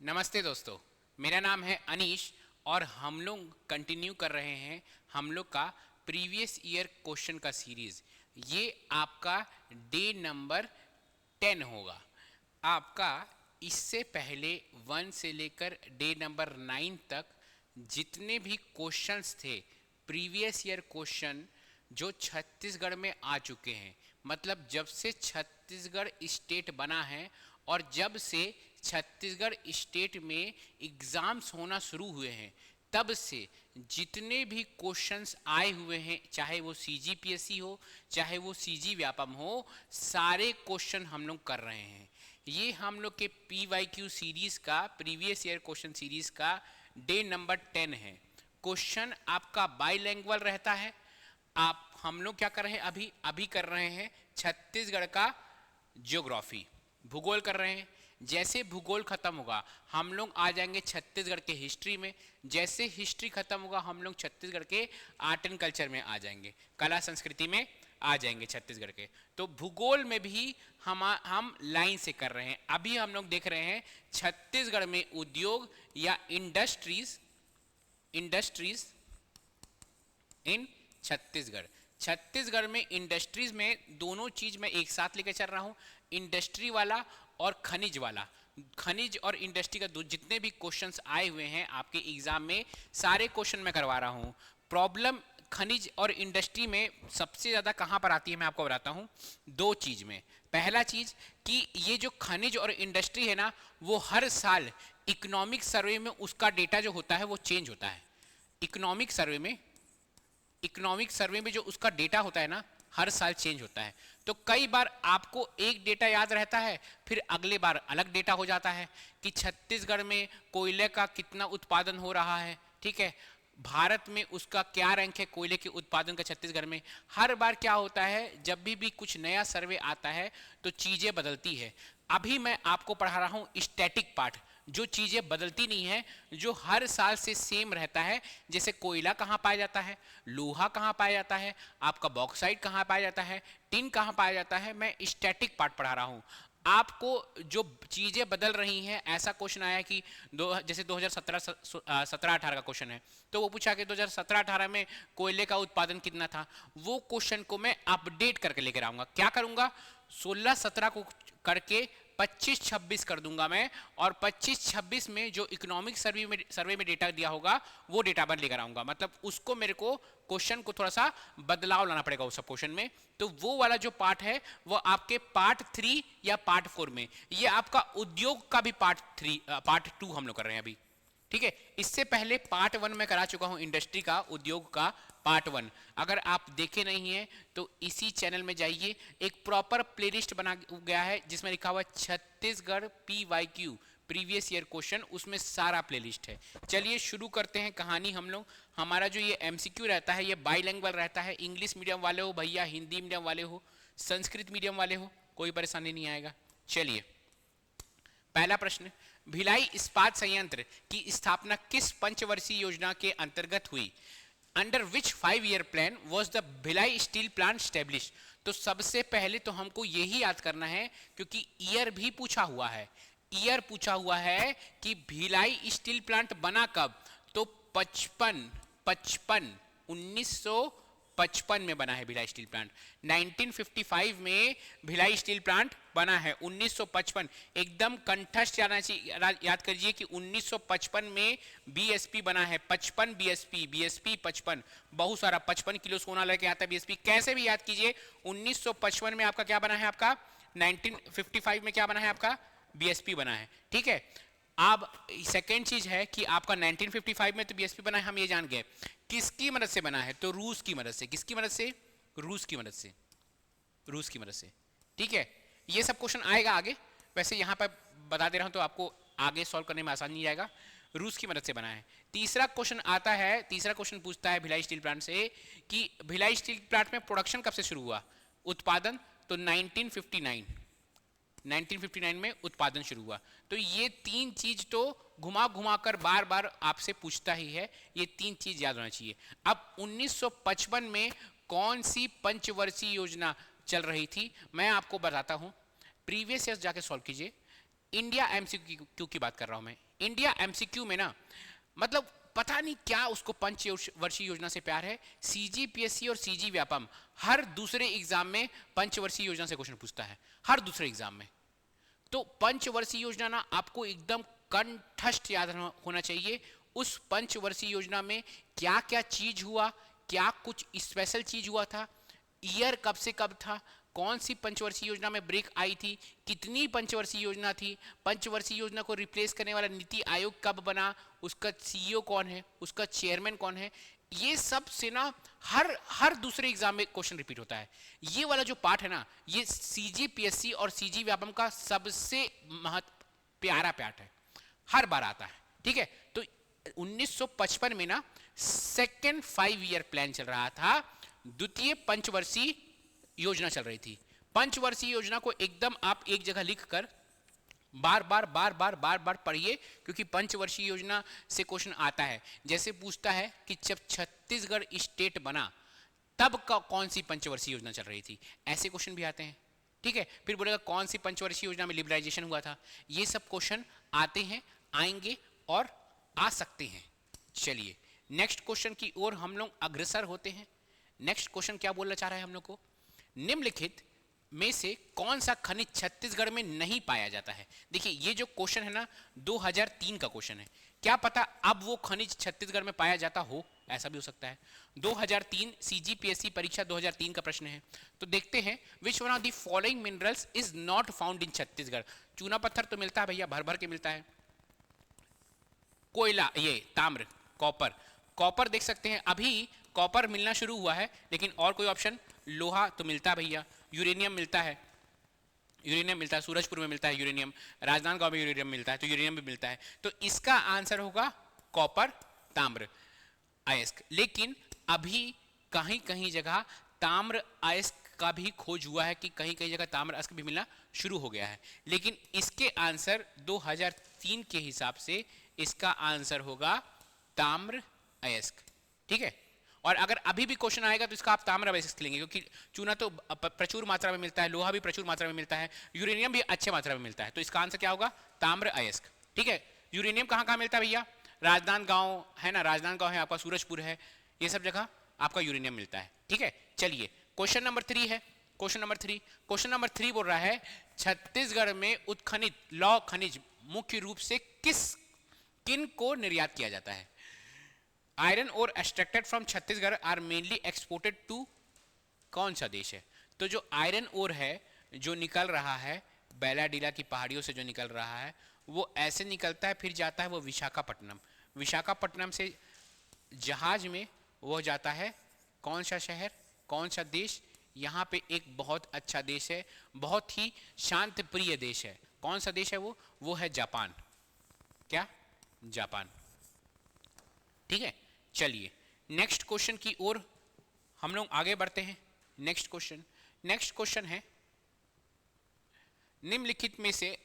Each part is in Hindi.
नमस्ते दोस्तों, मेरा नाम है अनीश और हम लोग कंटिन्यू कर रहे हैं हम लोग का प्रीवियस ईयर क्वेश्चन का सीरीज। ये आपका डे नंबर 10 होगा। आपका इससे पहले 1 से लेकर डे नंबर 9 तक जितने भी क्वेश्चंस थे, प्रीवियस ईयर क्वेश्चन जो छत्तीसगढ़ में आ चुके हैं, मतलब जब से छत्तीसगढ़ स्टेट बना है और जब से छत्तीसगढ़ स्टेट में एग्ज़ाम्स होना शुरू हुए हैं, तब से जितने भी क्वेश्चंस आए हुए हैं, चाहे वो सीजीपीएससी हो, चाहे वो सीजी व्यापम हो, सारे क्वेश्चन हम लोग कर रहे हैं। ये हम लोग के पीवाईक्यू सीरीज़ का, प्रीवियस ईयर क्वेश्चन सीरीज़ का डे नंबर 10 है। क्वेश्चन आपका बाईलैंग्वेज रहता है। आप हम लोग क्या कर रहे हैं, अभी कर रहे हैं छत्तीसगढ़ का ज्योग्राफी, भूगोल कर रहे हैं। जैसे भूगोल खत्म होगा हम लोग आ जाएंगे छत्तीसगढ़ के हिस्ट्री में। जैसे हिस्ट्री खत्म होगा हम लोग छत्तीसगढ़ के आर्ट एंड कल्चर में आ जाएंगे, कला संस्कृति में आ जाएंगे छत्तीसगढ़ के। तो भूगोल में भी हम लाइन से कर रहे हैं। अभी हम लोग देख रहे हैं छत्तीसगढ़ में उद्योग या इंडस्ट्रीज इन छत्तीसगढ़। छत्तीसगढ़ में इंडस्ट्रीज में दोनों चीज मैं एक साथ लेकर चल रहा हूं, इंडस्ट्री वाला और खनिज वाला। खनिज और इंडस्ट्री का जितने भी क्वेश्चंस आए हुए हैं आपके एग्जाम में, सारे क्वेश्चन मैं करवा रहा हूं। प्रॉब्लम खनिज और इंडस्ट्री में सबसे ज़्यादा कहाँ पर आती है, मैं आपको बताता हूँ दो चीज़ में। पहला चीज़ कि ये जो खनिज और इंडस्ट्री है ना, वो हर साल इकोनॉमिक सर्वे में उसका डेटा जो होता है वो चेंज होता है। इकोनॉमिक सर्वे में जो उसका डेटा होता है ना, हर साल चेंज होता है। तो कई बार आपको एक डेटा याद रहता है, फिर अगले बार अलग डेटा हो जाता है कि छत्तीसगढ़ में कोयले का कितना उत्पादन हो रहा है, ठीक है, भारत में उसका क्या रैंक है कोयले के उत्पादन का छत्तीसगढ़ में। हर बार क्या होता है, जब भी कुछ नया सर्वे आता है तो चीज़ें बदलती है। अभी मैं आपको पढ़ा रहा हूँ स्टैटिक पार्ट, जो चीज़ें बदलती नहीं है, जो हर साल से सेम रहता है। जैसे कोयला कहाँ पाया जाता है, लोहा कहाँ पाया जाता है, आपका बॉक्साइट कहाँ पाया जाता है, टिन कहाँ पाया जाता है, मैं स्टैटिक पार्ट पढ़ा रहा हूँ। आपको जो चीज़ें बदल रही हैं, ऐसा क्वेश्चन आया कि जैसे 2017-18 का क्वेश्चन है, तो वो पूछा कि 2017-18 में कोयले का उत्पादन कितना था। वो क्वेश्चन को मैं अपडेट करके लेकर आऊँगा। क्या करूँगा, 16-17 को करके 25-26 कर दूंगा मैं, और 25-26 में जो इकोनॉमिक सर्वे में डेटा दिया होगा वो डेटा मैं लेकर आऊंगा। मतलब उसको मेरे को क्वेश्चन को थोड़ा सा बदलाव लाना पड़ेगा उस क्वेश्चन में। तो वो वाला जो पार्ट है वो आपके पार्ट 3 या पार्ट 4 में, ये आपका उद्योग का भी पार्ट 2 हम लोग कर रहे हैं अभी, ठीक है। इससे पहले पार्ट 1 में करा चुका हूं, इंडस्ट्री का, उद्योग का पार्ट 1। अगर आप देखे नहीं हैं तो इसी चैनल में जाइए, एक प्रॉपर प्लेलिस्ट बना गया है जिसमें लिखा हुआ है Chhattisgarh PYQ previous year question, उसमें सारा प्लेलिस्ट है। चलिए शुरू करते हैं कहानी हम लोग। हमारा जो ये एमसीक्यू रहता है ये बाईलैंग्वेज रहता है। इंग्लिश मीडियम वाले हो भैया, हिंदी मीडियम वाले हो, संस्कृत मीडियम वाले हो, कोई परेशानी नहीं आएगा। चलिए पहला प्रश्न, भिलाई इस्पात संयंत्र की स्थापना किस पंचवर्षीय योजना के अंतर्गत हुई? Under which 5-year plan was the Bhilai steel plant establish? तो सबसे पहले तो हमको यही याद करना है, क्योंकि ईयर भी पूछा हुआ है। ईयर पूछा हुआ है कि भिलाई स्टील प्लांट बना कब, तो 1955 में बना है भिलाई स्टील प्लांट। 1955 में भिलाई स्टील प्लांट बना है। 1955 एकदम कंठस्थ याद करिए कि 1955 में बीएसपी बना है। 55 बीएसपी 55, बहुत सारा 55 किलो सोना लेके आता है बीएसपी, कैसे भी याद कीजिए। 1955 में आपका क्या बना है, आपका 1955 में क्या बना है, आपका बीएसपी बना है, ठीक है। अब सेकेंड चीज है कि आपका 1955 में तो बीएसपी बना है, हम ये जान गए। किसकी मदद से बना है, तो रूस की मदद से। किसकी मदद से, रूस की मदद से, ठीक है। ये सब क्वेश्चन आएगा आगे, वैसे यहां पर बता दे रहा हूं तो आपको आगे सॉल्व करने में आसानी नहीं जाएगा। रूस की मदद से बना है। तीसरा क्वेश्चन आता है, तीसरा क्वेश्चन पूछता है भिलाई स्टील प्लांट से कि भिलाई स्टील प्लांट में प्रोडक्शन कब से शुरू हुआ, उत्पादन, तो 1959 में उत्पादन शुरू हुआ। तो ये तीन चीज तो घुमा घुमा कर बार बार आपसे पूछता ही है, ये तीन चीज याद होना चाहिए। अब 1955 में कौन सी पंचवर्षीय योजना चल रही थी, मैं आपको बताता हूं। प्रीवियस ईयर जाके सॉल्व कीजिए। इंडिया एमसीक्यू की बात कर रहा हूं मैं। इंडिया एमसीक्यू में ना मतलब पता नहीं क्या उसको पंचवर्षीय योजना से प्यार है। सीजीपीएससी और सीजी व्यापम हर दूसरे एग्जाम में पंचवर्षीय योजना से क्वेश्चन पूछता है, हर दूसरे एग्जाम में। तो पंचवर्षीय योजना ना आपको एकदम कंठस्थ याद होना चाहिए। उस पंचवर्षीय योजना में क्या क्या चीज हुआ, क्या कुछ स्पेशल चीज हुआ था, ईयर कब से कब था, कौन सी पंचवर्षीय योजना में ब्रेक आई थी, कितनी पंचवर्षीय योजना थी, पंचवर्षीय योजना को रिप्लेस करने वाला नीति आयोग कब बना, उसका सीईओ कौन है, उसका चेयरमैन कौन है, ये सब से ना हर दूसरे एग्जाम में क्वेश्चन रिपीट होता है। ये वाला जो पार्ट है ना, ये सीजीपीएससी और सीजी व्यापम का सबसे प्यारा पार्ट है, हर बार आता है। ठीक है, तो 1955 में ना सेकेंड 5 ईयर प्लान चल रहा था, द्वितीय पंचवर्षीय योजना चल रही थी। पंचवर्षीय योजना को एकदम आप एक जगह लिख कर बार बार पढ़िए, क्योंकि पंचवर्षीय योजना से क्वेश्चन आता है। जैसे पूछता है कि जब छत्तीसगढ़ स्टेट बना तब का कौन सी पंचवर्षीय योजना चल रही थी, ऐसे क्वेश्चन भी आते हैं। ठीक है, फिर बोलेगा कौन सी पंचवर्षीय योजना में लिबरलाइजेशन हुआ था। ये सब क्वेश्चन आते हैं, आएंगे और आ सकते हैं। चलिए नेक्स्ट क्वेश्चन की ओर हम लोग अग्रसर होते हैं। नेक्स्ट क्वेश्चन क्या बोलना चाह रहा है हम लोग को, निम्नलिखित में से कौन सा खनिज छत्तीसगढ़ में नहीं पाया जाता है। देखिए ये जो क्वेश्चन है ना 2003 का क्वेश्चन है, क्या पता अब वो खनिज छत्तीसगढ़ में पाया जाता हो, ऐसा भी हो सकता है। 2003 सीजीपीएससी परीक्षा 2003 का प्रश्न है। तो देखते हैं, विच one of the following minerals is not found in Chhattisgarh. चूना पत्थर तो मिलता है भैया, भर भर के मिलता है। कोयला, ये ताम्र, कॉपर, कॉपर देख सकते हैं अभी कॉपर मिलना शुरू हुआ है, लेकिन और कोई ऑप्शन, लोहा तो मिलता है भैया, यूरेनियम मिलता है, यूरेनियम मिलता है, सूरजपुर में मिलता है यूरेनियम, राजनांदगांव में यूरेनियम मिलता है, तो यूरेनियम भी मिलता है। तो इसका आंसर होगा कॉपर, ताम्र, अयस्क। लेकिन अभी कहीं कहीं जगह ताम्र अयस्क का भी खोज हुआ है कि कहीं कहीं जगह ताम्र अयस्क भी मिलना शुरू हो गया है, लेकिन इसके आंसर 2003 के हिसाब से इसका आंसर होगा ताम्र अयस्क। ठीक है, और अगर अभी भी क्वेश्चन आएगा तो इसका आप ताम्र अयस्क लेंगे, क्योंकि चूना तो प्रचुर मात्रा में मिलता है, लोहा भी प्रचुर मात्रा में मिलता है, यूरेनियम भी अच्छे मात्रा में मिलता है, तो इसका आंसर क्या होगा, ताम्र अयस्क। ठीक है, यूरेनियम कहाँ कहाँ मिलता है भैया, राजनांदगांव है ना, राजनांदगांव है आपका, सूरजपुर है, ये सब जगह आपका यूरेनियम मिलता है। ठीक है, चलिए क्वेश्चन नंबर 3 है। क्वेश्चन नंबर 3 बोल रहा है छत्तीसगढ़ में उत्खनित लौह खनिज मुख्य रूप से किन को निर्यात किया जाता है। आयरन और extracted from Chhattisgarh are mainly exported to, कौन सा देश है। तो जो आयरन ओर है जो निकल रहा है बैलाडीला की पहाड़ियों से जो निकल रहा है, वो ऐसे निकलता है फिर जाता है वो विशाखापट्टनम, विशाखापट्टनम से जहाज में वो जाता है कौन सा शहर, कौन सा देश, यहाँ पे एक बहुत अच्छा देश है, बहुत ही शांत प्रिय देश है। कौन सा देश है वो है जापान। क्या, जापान। ठीक है, चलिए नेक्स्ट क्वेश्चन की ओर हम लोग आगे बढ़ते हैं। नेक्स्ट क्वेश्चन है निम्नलिखित में से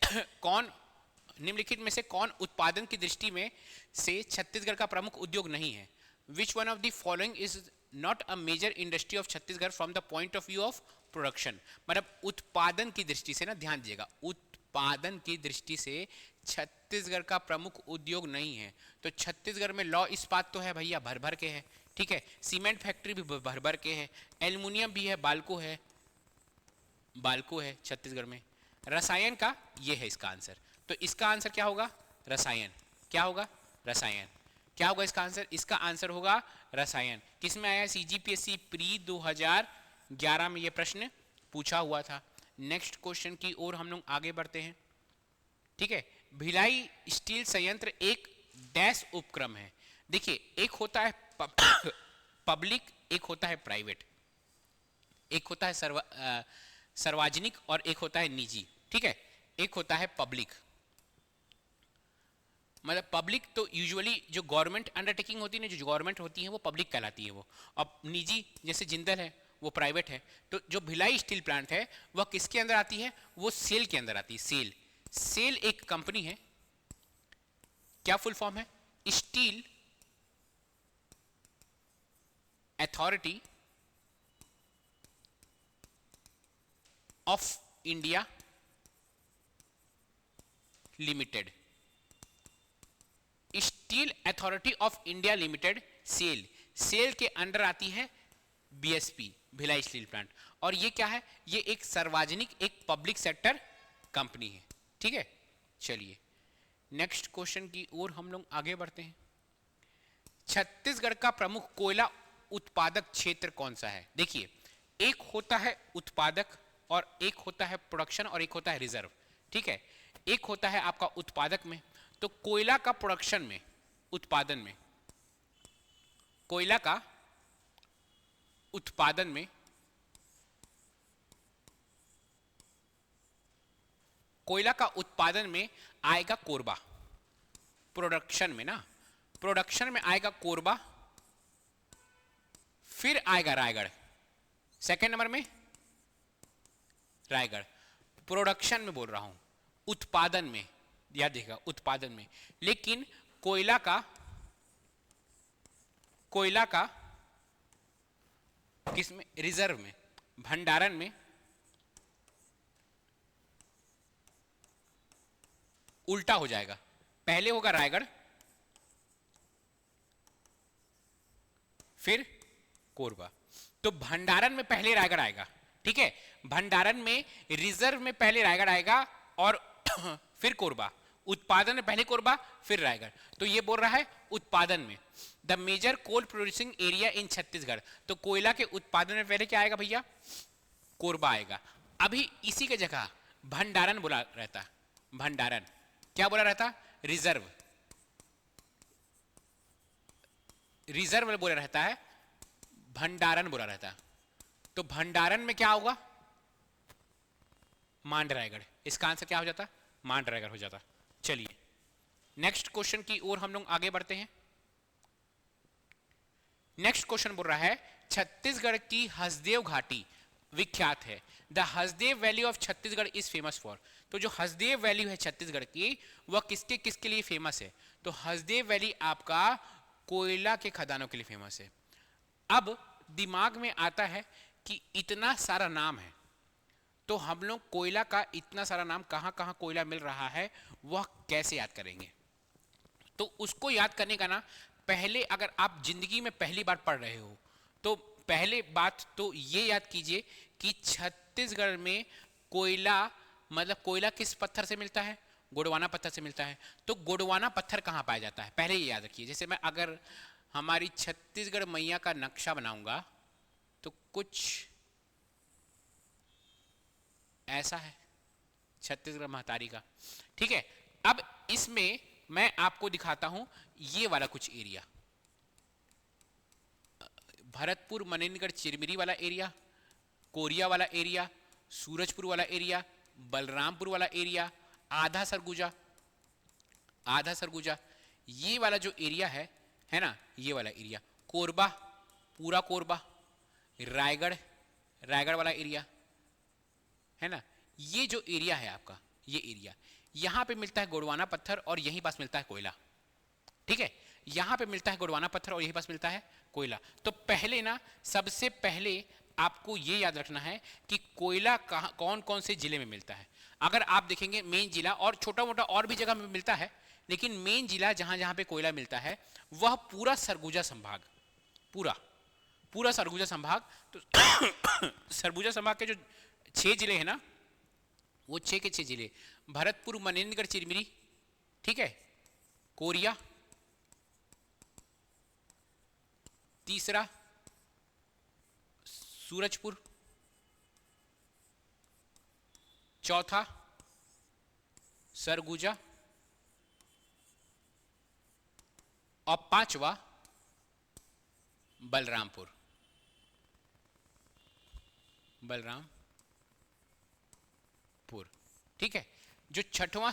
कौन उत्पादन की दृष्टि में से छत्तीसगढ़ का प्रमुख उद्योग नहीं है। Which one of the following is not a major industry of Chhattisgarh from the point of view of production. मतलब उत्पादन की दृष्टि से ना, ध्यान दीजिएगा, उत्पादन की दृष्टि से छत्तीसगढ़ का प्रमुख उद्योग नहीं है। तो छत्तीसगढ़ में लौह इस्पात तो है भैया, भर भर के है। ठीक है, सीमेंट फैक्ट्री भी भर भर के है, एल्युमिनियम भी है, बाल्को है छत्तीसगढ़ में। रसायन का ये है इसका आंसर, तो इसका आंसर क्या होगा, रसायन। क्या होगा, रसायन। क्या होगा इसका आंसर, इसका आंसर होगा रसायन। किसमें आया, सीजीपीएससी प्री 2011 में ये प्रश्न पूछा हुआ था। नेक्स्ट क्वेश्चन की ओर हम लोग आगे बढ़ते हैं। ठीक है, भिलाई स्टील संयंत्र एक डैश उपक्रम है। देखिए एक होता है पब्लिक, एक होता है प्राइवेट, एक होता है सार्वजनिक और एक होता है निजी। ठीक है, एक होता है पब्लिक, मतलब पब्लिक तो यूजुअली जो गवर्नमेंट अंडरटेकिंग होती है ना, जो गवर्नमेंट होती है वो पब्लिक कहलाती है वो, अब निजी जैसे जिंदल है वो प्राइवेट है। तो जो भिलाई स्टील प्लांट है वह किसके अंदर आती है, वो सेल के अंदर आती है। सेल एक कंपनी है, क्या फुल फॉर्म है, steel authority of India limited, steel authority of India limited SAIL, SAIL के अंडर आती है बीएसपी, भिलाई स्टील प्लांट। और ये क्या है, ये एक सार्वजनिक, एक पब्लिक सेक्टर कंपनी है। ठीक है, चलिए नेक्स्ट क्वेश्चन की ओर हम लोग आगे बढ़ते हैं। छत्तीसगढ़ का प्रमुख कोयला उत्पादक क्षेत्र कौन सा है? देखिए, एक होता है उत्पादक और एक होता है प्रोडक्शन और एक होता है रिजर्व। ठीक है, एक होता है आपका उत्पादक में, तो कोयला का प्रोडक्शन में, उत्पादन में, कोयला का उत्पादन में, कोयला का उत्पादन में आएगा कोरबा। प्रोडक्शन में ना, प्रोडक्शन में आएगा कोरबा, फिर आएगा रायगढ़, सेकंड नंबर में रायगढ़। प्रोडक्शन में बोल रहा हूं, उत्पादन में याद देखिएगा, उत्पादन में। लेकिन कोयला का किसमें? रिजर्व में, भंडारण में उल्टा हो जाएगा, पहले होगा रायगढ़ फिर कोरबा। तो भंडारण में पहले रायगढ़ आएगा। ठीक है, भंडारण में, रिजर्व में पहले रायगढ़ आएगा और फिर कोरबा। उत्पादन में पहले कोरबा फिर रायगढ़। तो ये बोल रहा है उत्पादन में, the major coal producing area in Chhattisgarh. तो कोयला के उत्पादन में पहले क्या आएगा भैया? कोरबा आएगा। अभी इसी के जगह भंडारण बोला रहता, भंडारण क्या बोला रहता? रिजर्व, रिजर्व बोला रहता है, भंडारण बोला रहता। तो भंडारण में क्या होगा? मांड रायगढ़। इसका आंसर क्या हो जाता? मांड रायगढ़ हो जाता। चलिए नेक्स्ट क्वेश्चन की ओर हम लोग आगे बढ़ते हैं। नेक्स्ट क्वेश्चन बोल रहा है छत्तीसगढ़ की हसदेव घाटी विख्यात है। The Hasdeo valley of Chhattisgarh is famous for. तो जो हसदेव वैली है छत्तीसगढ़ की, वह किसके किसके लिए फेमस है? तो हसदेव वैली आपका कोयला के खदानों के लिए फेमस है। अब दिमाग में आता है कि इतना सारा नाम है, तो हम लोग कोयला का इतना सारा नाम, कहां कहां कोयला मिल रहा है, वह कैसे याद करेंगे? तो उसको याद करने का ना, पहले अगर आप जिंदगी में पहली बार पढ़ रहे हो, तो पहले बात तो ये याद कीजिए कि छत्तीसगढ़ में कोयला, मतलब कोयला किस पत्थर से मिलता है? गोंडवाना पत्थर से मिलता है। तो गोंडवाना पत्थर कहाँ पाया जाता है? पहले ये याद रखिए। जैसे मैं अगर हमारी छत्तीसगढ़ मैया का नक्शा बनाऊंगा तो कुछ ऐसा है छत्तीसगढ़ महतारी का। ठीक है, अब इसमें मैं आपको दिखाता हूं ये वाला कुछ एरिया, भरतपुर, मनेन्द्रगढ़, चिरमिरी वाला एरिया, कोरिया वाला एरिया, सूरजपुर वाला एरिया, बलरामपुर वाला एरिया, आधा सरगुजा, आधा सरगुजा, ये वाला जो एरिया है ना, ये वाला एरिया, कोरबा, पूरा कोरबा, रायगढ़, रायगढ़ वाला एरिया है ना, ये जो एरिया है आपका, ये एरिया, यहां पे मिलता है गोंडवाना पत्थर और यहीं पास मिलता है कोयला। ठीक है, यहां पे मिलता है गोंडवाना पत्थर और यहीं पास मिलता है कोयला। तो पहले ना, सबसे पहले आपको ये याद रखना है कि कोयला कहां, कौन कौन से जिले में मिलता है। अगर आप देखेंगे मेन जिला, और छोटा मोटा और भी जगह में मिलता है, लेकिन मेन जिला जहां जहां पे कोयला मिलता है वह पूरा सरगुजा संभाग, पूरा पूरा सरगुजा संभाग। तो सरगुजा संभाग के जो 6 जिले हैं ना, वो 6 के 6 जिले, भरतपुर, मनेन्द्रगढ़, चिरमिरी, ठीक है, कोरिया, तीसरा सूरजपुर, चौथा सरगुजा और पांचवा बलरामपुर, बलरामपुर। ठीक है, जो छठवां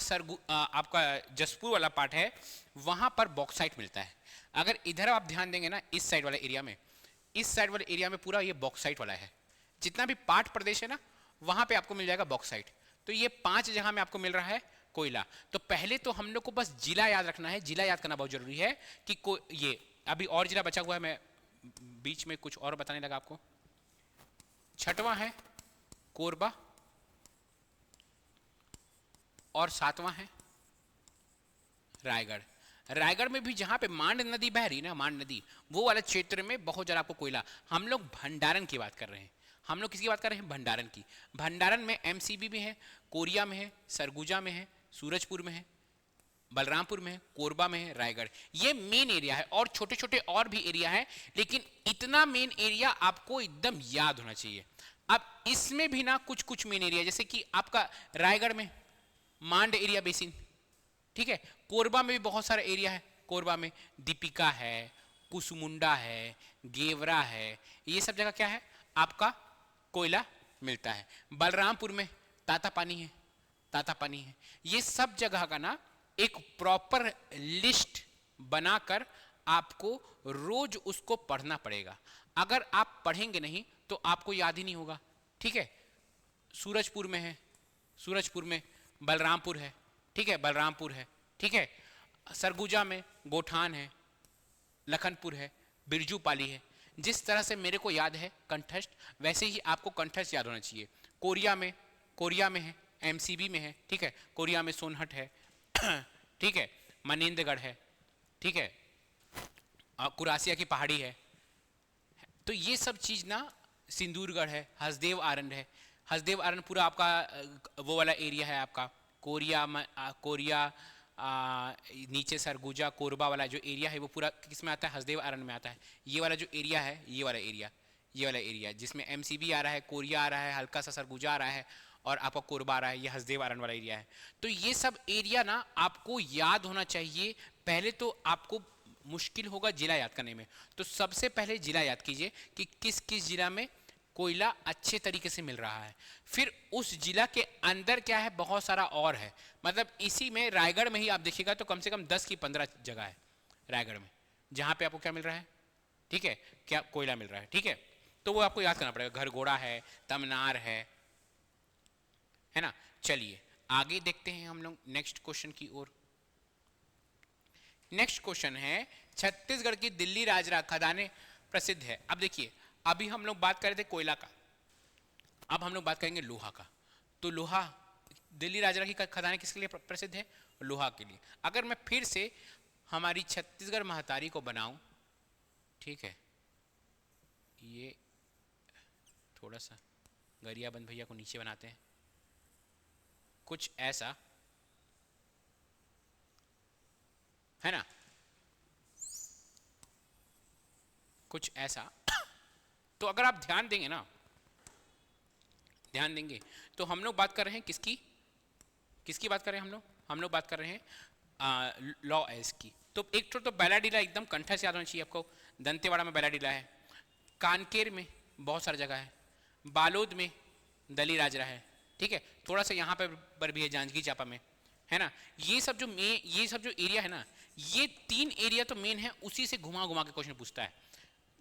आपका जसपुर वाला पार्ट है, वहां पर बॉक्साइट मिलता है। अगर इधर आप ध्यान देंगे ना, इस साइड वाले एरिया में, इस साइड वाले एरिया में पूरा ये बॉक्साइट वाला है। जितना भी पार्ट प्रदेश है ना, वहां पे आपको मिल जाएगा बॉक्साइट। तो ये 5 जगह में आपको मिल रहा है कोयला। तो पहले तो हम लोग को बस जिला याद रखना है, जिला याद करना बहुत जरूरी है कि ये अभी और जिला बचा हुआ है, मैं बीच में कुछ और बताने लगा आपको। छठवां है कोरबा और 7वां है रायगढ़। रायगढ़ में भी जहाँ पे मांड नदी बह रही ना, मांड नदी, वो वाले क्षेत्र में बहुत ज़्यादा आपको कोयला। हम लोग भंडारण की बात कर रहे हैं, हम लोग किसकी बात कर रहे हैं? भंडारण की। भंडारण में एमसीबी में है, कोरिया में है, सरगुजा में है, सूरजपुर में है, बलरामपुर में है, कोरबा में है, रायगढ़। ये मेन एरिया है, और छोटे छोटे और भी एरिया है, लेकिन इतना मेन एरिया आपको एकदम याद होना चाहिए। अब इसमें भी ना कुछ कुछ मेन एरिया, जैसे कि आपका रायगढ़ में मांड एरिया बेसिन, ठीक है। कोरबा में भी बहुत सारा एरिया है, कोरबा में दीपिका है, कुसमुंडा है, गेवरा है, ये सब जगह क्या है? आपका कोयला मिलता है। बलरामपुर में तातापानी है, तातापानी है। ये सब जगह का ना एक प्रॉपर लिस्ट बनाकर आपको रोज उसको पढ़ना पड़ेगा। अगर आप पढ़ेंगे नहीं तो आपको याद ही नहीं होगा, ठीक है। सूरजपुर में है, सूरजपुर में बलरामपुर है, ठीक है, बलरामपुर है, ठीक है। सरगुजा में गोठान है, लखनपुर है, बिरजू पाली है। जिस तरह से मेरे को याद है कंठस्थ, वैसे ही आपको कंठस्थ याद होना चाहिए। कोरिया में है, एमसीबी में है, ठीक है। कोरिया में सोनहट है, ठीक है, मनेंद्रगढ़ है, ठीक है, कुरासिया की पहाड़ी है। तो ये सब चीज़ ना, सिंदूरगढ़ है, हसदेव आरंड है। हसदेव आरंड पूरा आपका वो वाला एरिया है आपका। कोरिया नीचे सरगुजा कोरबा वाला जो एरिया है वो पूरा किस में आता है? हसदेव आरंड में आता है। ये वाला जो एरिया है, ये वाला एरिया जिसमें एमसीबी आ रहा है, कोरिया आ रहा है, हल्का सा सरगुजा आ रहा है, और आपका कोरबा आ रहा है, ये हसदेव आरंड वाला एरिया है। तो ये सब एरिया ना आपको याद होना चाहिए। पहले तो आपको मुश्किल होगा जिला याद करने में, तो सबसे पहले जिला याद कीजिए कि किस किस जिला में कोयला अच्छे तरीके से मिल रहा है। फिर उस जिला के अंदर क्या है, बहुत सारा और है। मतलब इसी में रायगढ़ में ही आप देखिएगा तो कम से कम 10 की 15 जगह है रायगढ़ में जहाँ पे आपको क्या मिल रहा है, ठीक है, क्या कोयला मिल रहा है, ठीक है। तो वो आपको याद करना पड़ेगा। घरघोड़ा है, तमनार है ना। चलिए आगे देखते हैं हम लोग नेक्स्ट क्वेश्चन की ओर। नेक्स्ट क्वेश्चन है, छत्तीसगढ़ की दिल्ली राजरा खदानें प्रसिद्ध है। अब देखिए, अभी हम लोग बात कर रहे थे कोयला का, अब हम लोग बात करेंगे लोहा का। तो लोहा, दिल्ली राजरा की खदानें किसके लिए प्रसिद्ध है? लोहा के लिए। अगर मैं फिर से हमारी छत्तीसगढ़ महतारी को बनाऊं, ठीक है, ये थोड़ा सा गरियाबंद भैया को नीचे बनाते हैं, कुछ ऐसा है ना, कुछ ऐसा। तो अगर आप ध्यान देंगे ना, ध्यान देंगे तो हम लोग बात कर रहे हैं किसकी बात कर रहे हैं हम लोग बात कर रहे हैं लॉ एस की। तो एक तो बैलाडीला एकदम कंठा से याद होना चाहिए आपको। दंतेवाड़ा में बैलाडीला है, कानकेर में बहुत सारी जगह है, बालोद में दली राजरा है, ठीक है, थोड़ा सा यहाँ पर भी है जांजगीर चांपा में, है ना। ये सब जो एरिया है ना, ये 3 एरिया तो मेन है, उसी से घुमा घुमा के क्वेश्चन पूछता है।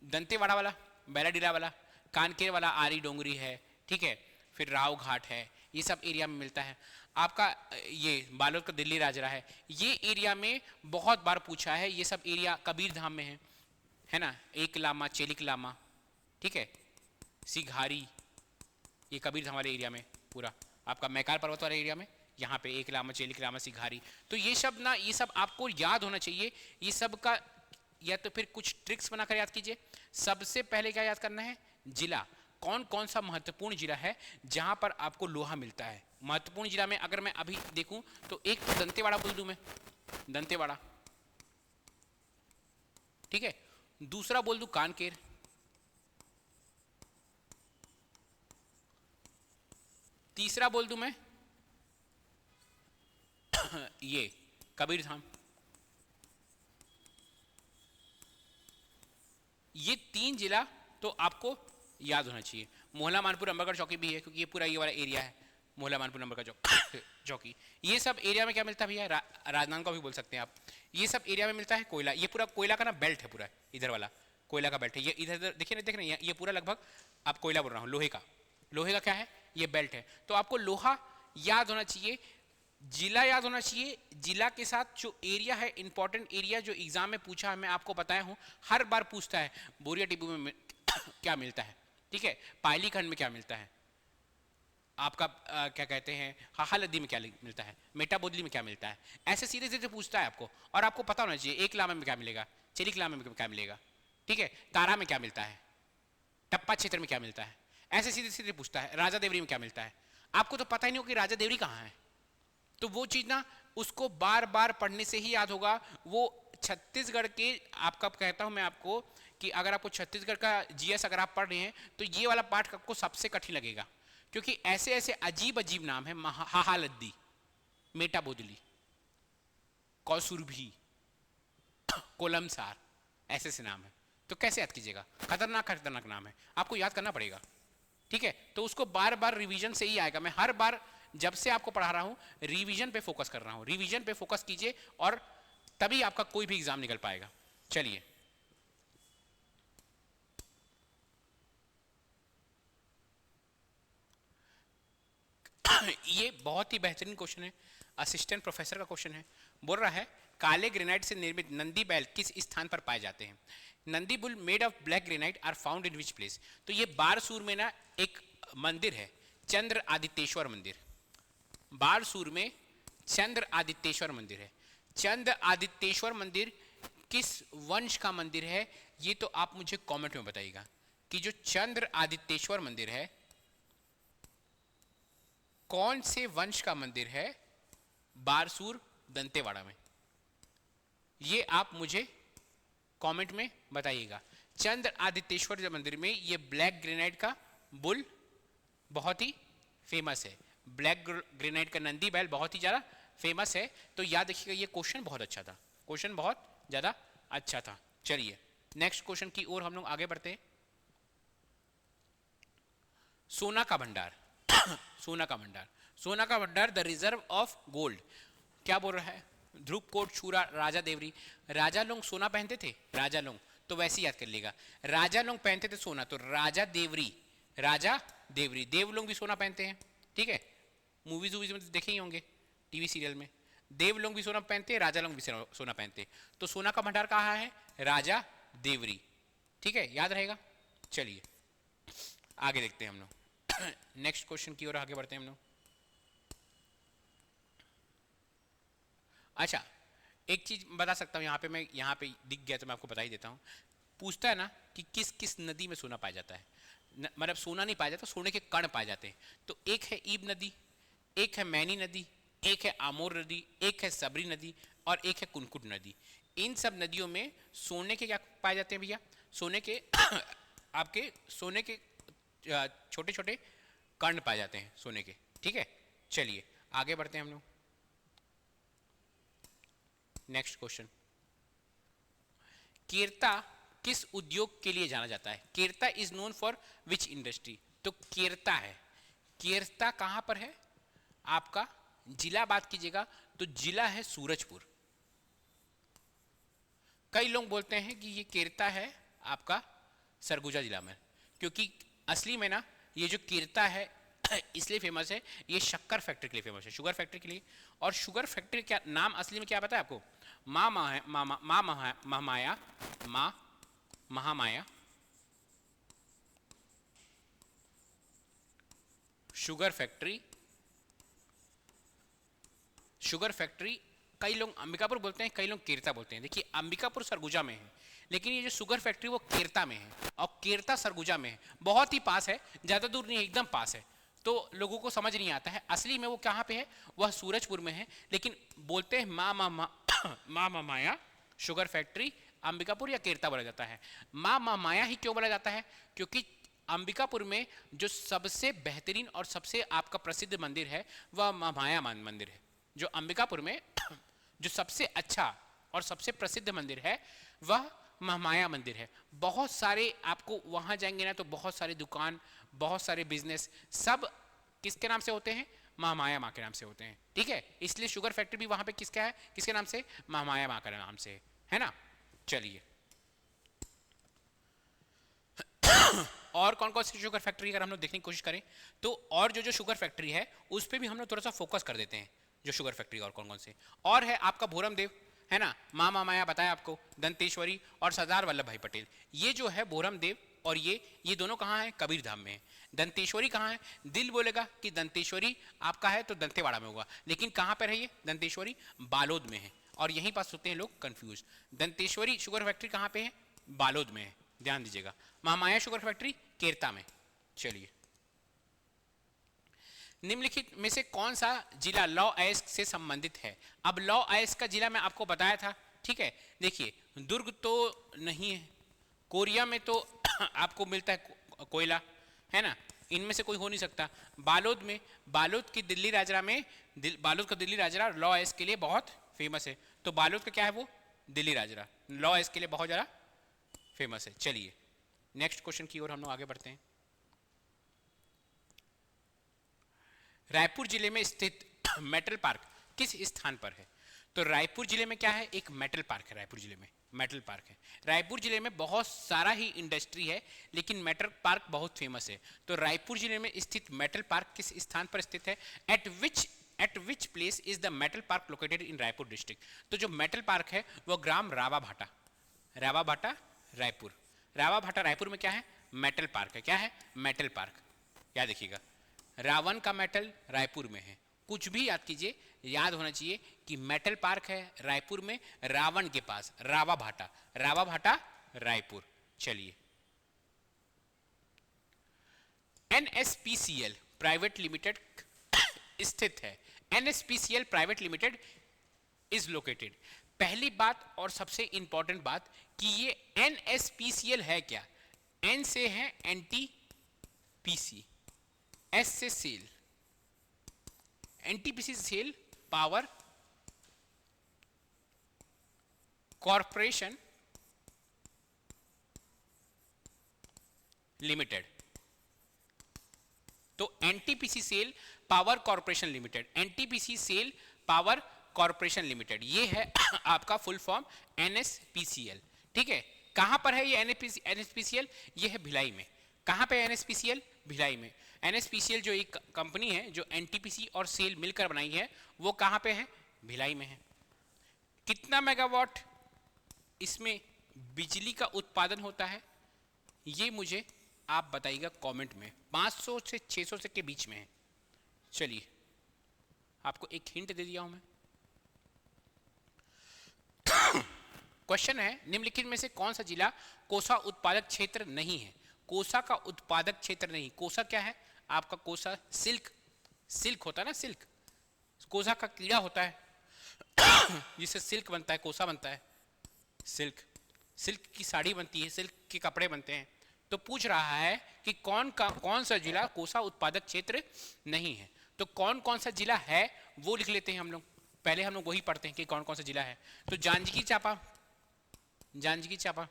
दंतेवाड़ा वाला, बैलाडीला वाला, कानकेर वाला आरी डोंगरी है, ठीक है, फिर राव घाट है, ये सब एरिया में मिलता है। आपका ये बालोद का दिल्ली राजरा है, ये एरिया में बहुत बार पूछा है। ये सब एरिया कबीर धाम में है ना, एक लामा, चेलिक लामा, ठीक है, सिघारी, ये कबीर धाम वाले एरिया में पूरा आपका मैकाल पर्वत वाले एरिया में, यहाँ पे एक लामा, चेलिक लामा, सिघारी। तो ये सब ना, ये सब आपको याद होना चाहिए। ये सब का या तो फिर कुछ ट्रिक्स बनाकर याद कीजिए। सबसे पहले क्या याद करना है? जिला, कौन कौन सा महत्वपूर्ण जिला है जहां पर आपको लोहा मिलता है। महत्वपूर्ण जिला में अगर मैं अभी देखूं तो एक तो दंतेवाड़ा बोल दूं मैं, दंतेवाड़ा, ठीक है, दूसरा बोल दूं कानकेर, तीसरा बोल दूं मैं ये कबीर धाम। ये 3 जिला तो आपको याद होना चाहिए। मोहला मानपुर अंबरगढ़ चौकी भी है, क्योंकि ये पूरा ये वाला एरिया है, मोहला मानपुर अंबरगढ़ चौकी। ये सब एरिया में क्या मिलता है भैया? राजनांदगांव भी बोल सकते हैं आप। ये सब एरिया में मिलता है कोयला। ये पूरा कोयला का ना बेल्ट है, पूरा इधर वाला कोयला का बेल्ट है। ये इधर देखिए, देख रहे हैं, ये पूरा लगभग आप कोयला बोल रहा हूँ, लोहे का क्या है? ये बेल्ट है। तो आपको लोहा याद होना चाहिए, जिला याद होना चाहिए। जिला के साथ जो एरिया है, इंपॉर्टेंट एरिया जो एग्जाम में पूछा है, मैं आपको बताया हूँ, हर बार पूछता है बोरिया टिब्बू में क्या मिलता है, ठीक है, पायली खंड में क्या मिलता है, आपका क्या कहते हैं हाहालद्दी में क्या मिलता है, मेटाबोदली में क्या मिलता है, ऐसे सीधे सीधे पूछता है आपको, और आपको पता होना चाहिए एक लामा में क्या मिलेगा, चिलिकलामा में क्या मिलेगा, ठीक है, तारा में क्या मिलता है, टप्पा क्षेत्र में क्या मिलता है, ऐसे सीधे सीधे पूछता है। राजा देवरी में क्या मिलता है, आपको तो पता ही नहीं हो कि राजा देवरी कहाँ है, तो वो चीज़ ना उसको बार बार पढ़ने से ही याद होगा। वो छत्तीसगढ़ के, आपका कहता हूँ मैं आपको कि अगर आपको छत्तीसगढ़ का जीएस अगर आप पढ़ रहे हैं तो ये वाला पाठ आपको सबसे कठिन लगेगा, क्योंकि ऐसे ऐसे अजीब अजीब नाम है, हाहालद्दी, मेटाबोदली, कौसुरभी, कोलमसार, ऐसे ऐसे नाम है, तो कैसे याद कीजिएगा, खतरनाक खतरनाक नाम है, आपको याद करना पड़ेगा, ठीक है। तो उसको बार बार रिवीजन से ही आएगा। मैं हर बार जब से आपको पढ़ा रहा हूं रिवीजन पे फोकस कर रहा हूं, रिवीजन पे फोकस कीजिए और तभी आपका कोई भी एग्जाम निकल पाएगा। चलिए, ये बहुत ही बेहतरीन क्वेश्चन है, असिस्टेंट प्रोफेसर का क्वेश्चन है। बोल रहा है काले ग्रेनाइट से निर्मित नंदी बैल किस स्थान पर पाए जाते हैं। Nandi bull made of black granite are found in which place. तो ये बारसूर में ना एक मंदिर है, चंद्र आदित्येश्वर मंदिर। बारसूर में चंद्र आदित्येश्वर मंदिर है। चंद्र आदित्येश्वर मंदिर किस वंश का मंदिर है, ये तो आप मुझे कमेंट में बताइएगा कि जो चंद्र आदित्येश्वर मंदिर है कौन से वंश का मंदिर है बारसूर दंतेवाड़ा में, ये आप मुझे कमेंट में बताइएगा। चंद्र आदित्येश्वर मंदिर में ये ब्लैक ग्रेनाइट का बुल बहुत ही फेमस है, ब्लैक ग्रेनाइट का नंदी बैल बहुत ही ज़्यादा फेमस है। तो याद रखिएगा, ये क्वेश्चन बहुत अच्छा था, क्वेश्चन बहुत ज़्यादा अच्छा था। चलिए नेक्स्ट क्वेश्चन की ओर हम लोग आगे बढ़ते हैं। सोना का भंडार सोना का भंडार, सोना का भंडार द रिजर्व ऑफ गोल्ड, क्या बोल रहा है, ध्रुव कोट छूरा राजा देवरी। राजा लोग सोना पहनते थे, राजा लोग, तो वैसे याद कर लेगा, राजा लोग पहनते थे सोना, तो राजा देवरी, राजा देवरी। देव लोग भी सोना पहनते हैं, ठीक है, मूवीज वूवीज में तो देखे ही होंगे, टीवी सीरियल में, देव लोग भी सोना पहनते हैं, राजा लोग भी सोना पहनते हैं। तो सोना का भंडार कहाँ है, राजा देवरी, ठीक है, याद रहेगा। चलिए आगे देखते हैं हम लोग नेक्स्ट क्वेश्चन की ओर आगे बढ़ते हैं हम लोग। अच्छा, एक चीज बता सकता हूँ, यहाँ पे दिख गया तो मैं आपको बता ही देता हूँ। पूछता है ना कि किस किस नदी में सोना पाया जाता है, मतलब सोना नहीं पाया जाता, सोने के कण पाए जाते हैं। तो एक है ईब नदी, एक है मैनी नदी, एक है आमोर नदी, एक है सबरी नदी और एक है कुनकुट नदी। इन सब नदियों में सोने के क्या पाए जाते हैं भैया, सोने के आपके सोने के छोटे छोटे कण पाए जाते हैं सोने के, ठीक है। चलिए आगे बढ़ते हैं हम लोग। नेक्स्ट क्वेश्चन, केरता किस उद्योग के लिए जाना जाता है, Kerta is known for which industry. तो केरता है, केरता कहां पर है आपका, जिला बात कीजिएगा तो जिला है सूरजपुर। कई लोग बोलते हैं कि ये केरता है आपका सरगुजा जिला में, क्योंकि असली में ना ये जो केरता है इसलिए फेमस है, ये शक्कर फैक्ट्री के लिए फेमस है, शुगर फैक्ट्री के लिए। और शुगर फैक्ट्री क्या नाम असली में क्या पता है आपको, माँ महामाया, माँ Mahamaya sugar factory. Sugar factory कई लोग अंबिकापुर बोलते हैं, कई लोग केरता बोलते हैं। देखिए अंबिकापुर सरगुजा में है, लेकिन ये जो शुगर फैक्ट्री वो केरता में है और केरता सरगुजा में है, बहुत ही पास है, ज़्यादा दूर नहीं, एकदम पास है। तो लोगों को समझ नहीं आता है असली में वो कहाँ पे है, वह सूरजपुर में है, लेकिन बोलते हैं माँ माया शुगर फैक्ट्री अंबिकापुर या केरता बोला जाता है। माँ माया ही क्यों बोला जाता है, क्योंकि अंबिकापुर में जो सबसे बेहतरीन और सबसे आपका प्रसिद्ध मंदिर है वह माया मंदिर है। जो अंबिकापुर में जो सबसे अच्छा और सबसे प्रसिद्ध मंदिर है वह महामाया मंदिर है। बहुत सारे आपको वहाँ जाएंगे ना तो बहुत सारे दुकान, बहुत सारे बिजनेस सब किसके नाम से होते हैं, महामाया माँ के नाम से होते हैं, ठीक है। इसलिए शुगर फैक्ट्री भी वहाँ पे किसका है, किसके नाम से, महामाया माँ के नाम से है ना। चलिए और कौन कौन सी शुगर फैक्ट्री अगर हम लोग देखने की कोशिश करें तो, और जो जो शुगर फैक्ट्री है उस पर भी हम लोग थोड़ा सा फोकस कर देते हैं, जो शुगर फैक्ट्री और कौन कौन से और है आपका भोरम देव है ना, माँ माया बताया आपको, दंतेश्वरी और सरदार वल्लभ भाई पटेल। ये जो है भोरम देव और ये दोनों कहाँ हैं? कबीरधाम में है। दंतेश्वरी कहाँ है? दिल बोलेगा कि दंतेश्वरी आपका है तो दंतेवाड़ा में होगा, लेकिन कहाँ पर है ये दंतेश्वरी? बालोद में है। और यहीं पास होते हैं लोग कंफ्यूज। दंतेश्वरी शुगर फैक्ट्री कहाँ पे है? बालोद में है, ध्यान दीजिएगा। महामाया शुगर फैक्ट्री केरता में। चलिए, निम्नलिखित में से कौन सा जिला लौ अयस्क से संबंधित है? अब लौ अयस्क का जिला मैं आपको बताया था, ठीक है। देखिए, दुर्ग तो नहीं है, कोरिया में तो आपको मिलता है कोयला, है ना, इनमें से कोई हो नहीं सकता। बालोद में, बालोद की दिल्ली राजरा में, बालोद का दिल्ली राजरा लौ अयस्क के लिए बहुत फेमस है, तो बालोद का क्या है? वो दिल्ली राजरा लौ अयस्क के लिए बहुत ज़्यादा फेमस है। चलिए नेक्स्ट क्वेश्चन की ओर हम लोग आगे बढ़ते हैं। रायपुर जिले में स्थित मेटल पार्क किस स्थान पर है? तो रायपुर जिले में क्या है? एक मेटल पार्क है। रायपुर जिले में मेटल पार्क है। रायपुर जिले में बहुत सारा ही इंडस्ट्री है, लेकिन मेटल पार्क बहुत फेमस है। तो रायपुर जिले में स्थित मेटल पार्क किस स्थान पर स्थित है? Eight which place is the metal park located in Raipur district? तो जो मेटल पार्क है वो ग्राम रावाभाटा, रावाभाटा रायपुर, रावाभाटा रायपुर में क्या है? मेटल पार्क है। क्या है? Metal park. क्या देखिएगा, रावण का मेटल रायपुर में है। कुछ भी याद कीजिए, याद होना चाहिए कि मेटल पार्क है रायपुर में, रावण के पास, रावाभाटा, रावाभाटा रायपुर। चलिए, NSPCL प्राइवेट लिमिटेड स्थित है। NSPCL private limited is located. पहली बात और सबसे इंपॉर्टेंट बात कि ये NSPCL है क्या? N से है NTPC, S से SAIL, NTPC SAIL power corporation limited. तो NTPC SAIL power corporation limited, NTPC SAIL power corporation limited, ये है आपका फुल फॉर्म NSPCL। ठीक है, कहां पर है ये NSPCL? ये है भिलाई में। कहां पे है NSPCL? भिलाई में। NSPCL जो एक कंपनी है जो NTPC और सेल मिलकर बनाई है, वो कहां पे है? भिलाई में है। कितना मेगावाट इसमें बिजली का उत्पादन होता है, ये मुझे आप बताइएगा कमेंट में। 500 से 600 से के बीच में है। चलिए, आपको एक हिंट दे दिया हूं मैं। क्वेश्चन है, निम्नलिखित में से कौन सा जिला कोसा उत्पादक क्षेत्र नहीं है? कोसा का उत्पादक क्षेत्र नहीं। कोसा क्या है आपका? कोसा सिल्क, सिल्क होता है ना, सिल्क, कोसा का कीड़ा होता है जिससे सिल्क बनता है, कोसा बनता है। सिल्क, सिल्क की साड़ी बनती है, सिल्क के कपड़े बनते हैं। तो पूछ रहा है कि कौन सा जिला कोसा उत्पादक क्षेत्र नहीं है। तो कौन कौन सा जिला है वो लिख लेते हैं हम लोग। पहले हम लोग वही पढ़ते हैं कि कौन कौन सा जिला है। तो जांजगीर चांपा, जांजगीर चांपा।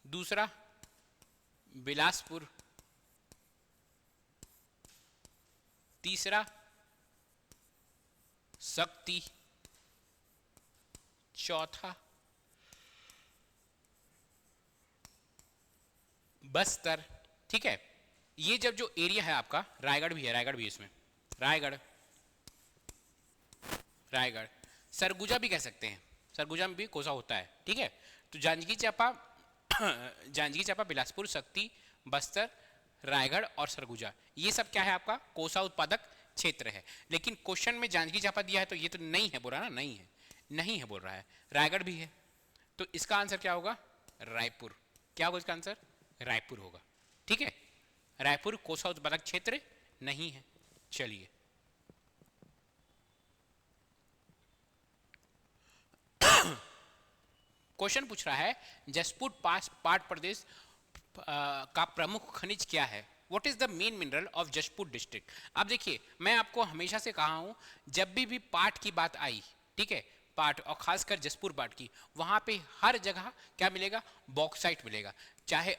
दूसरा बिलासपुर। तीसरा शक्ति। चौथा बस्तर। ठीक है, ये जब जो एरिया है आपका, रायगढ़ भी है, रायगढ़ भी है इसमें, रायगढ़, रायगढ़, सरगुजा भी कह सकते हैं, सरगुजा में भी कोसा होता है। ठीक है, तो जांजगीर चांपा जांजगीर चांपा, बिलासपुर, शक्ति, बस्तर, रायगढ़ और सरगुजा, ये सब क्या है आपका? कोसा उत्पादक क्षेत्र है। लेकिन क्वेश्चन में जांजगीर चांपा दिया है तो ये तो नहीं है बोल रहा ना, नहीं है, नहीं है बोल रहा है। रायगढ़ भी है, तो इसका आंसर क्या होगा? रायपुर। क्या होगा इसका आंसर? रायपुर होगा। ठीक है, रायपुर कोसा उत्पादक क्षेत्र नहीं है। चलिए, क्वेश्चन पूछ रहा है, जसपुर पाट प्रदेश का प्रमुख खनिज क्या है? What is the main mineral of Jashpur district? अब देखिए, मैं आपको हमेशा से कहा हूं, जब भी पाट की बात आई, ठीक है, पाट और खासकर जसपुर पाट की, वहां पे हर जगह क्या मिलेगा? बॉक्साइट मिलेगा। चाहे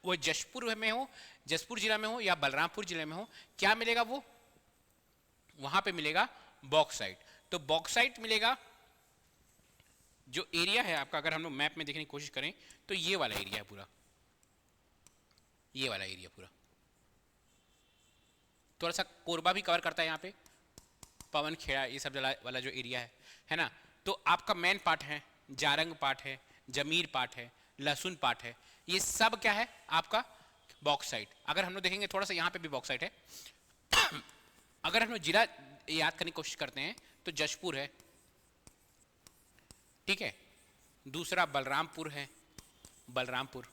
वो जसपुर में हो, जसपुर जिला में हो या बलरामपुर जिले में हो, क्या मिलेगा? वो वहां पे मिलेगा बॉक्साइट। तो बॉक्साइट मिलेगा। जो एरिया है आपका, अगर हम लोग मैप में देखने की कोशिश करें तो ये वाला एरिया है पूरा, ये वाला एरिया पूरा, थोड़ा सा कोरबा भी कवर करता है यहाँ पे, पवन खेड़ा, ये सब वाला जो एरिया है ना। तो आपका मेन पार्ट है, जारंग पार्ट है, जमीर पार्ट है, लहसुन पार्ट है, ये सब क्या है आपका बॉक्साइट। अगर हम लोग देखेंगे थोड़ा सा यहाँ पे भी बॉक्साइट है। अगर हम लोग जिला याद करने की कोशिश करते हैं तो जशपुर है, ठीक है, दूसरा बलरामपुर है, बलरामपुर,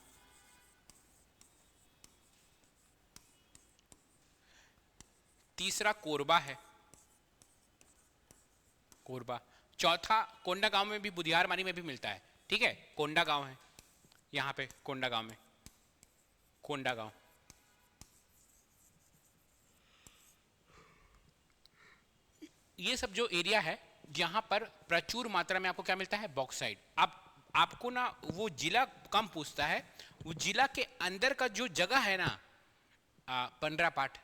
तीसरा कोरबा है, कोरबा, चौथा कोंडा गांव में भी, बुधियारमारी में भी मिलता है, ठीक है, कोंडा गांव है यहाँ पे, कोंडा गांव में, कोंडा गांव। ये सब जो एरिया है जहां पर प्रचुर मात्रा में आपको क्या मिलता है, बॉक्साइट। अब आपको ना वो जिला कम पूछता है, वो जिला के अंदर का जो जगह है ना, पंडरा पाट,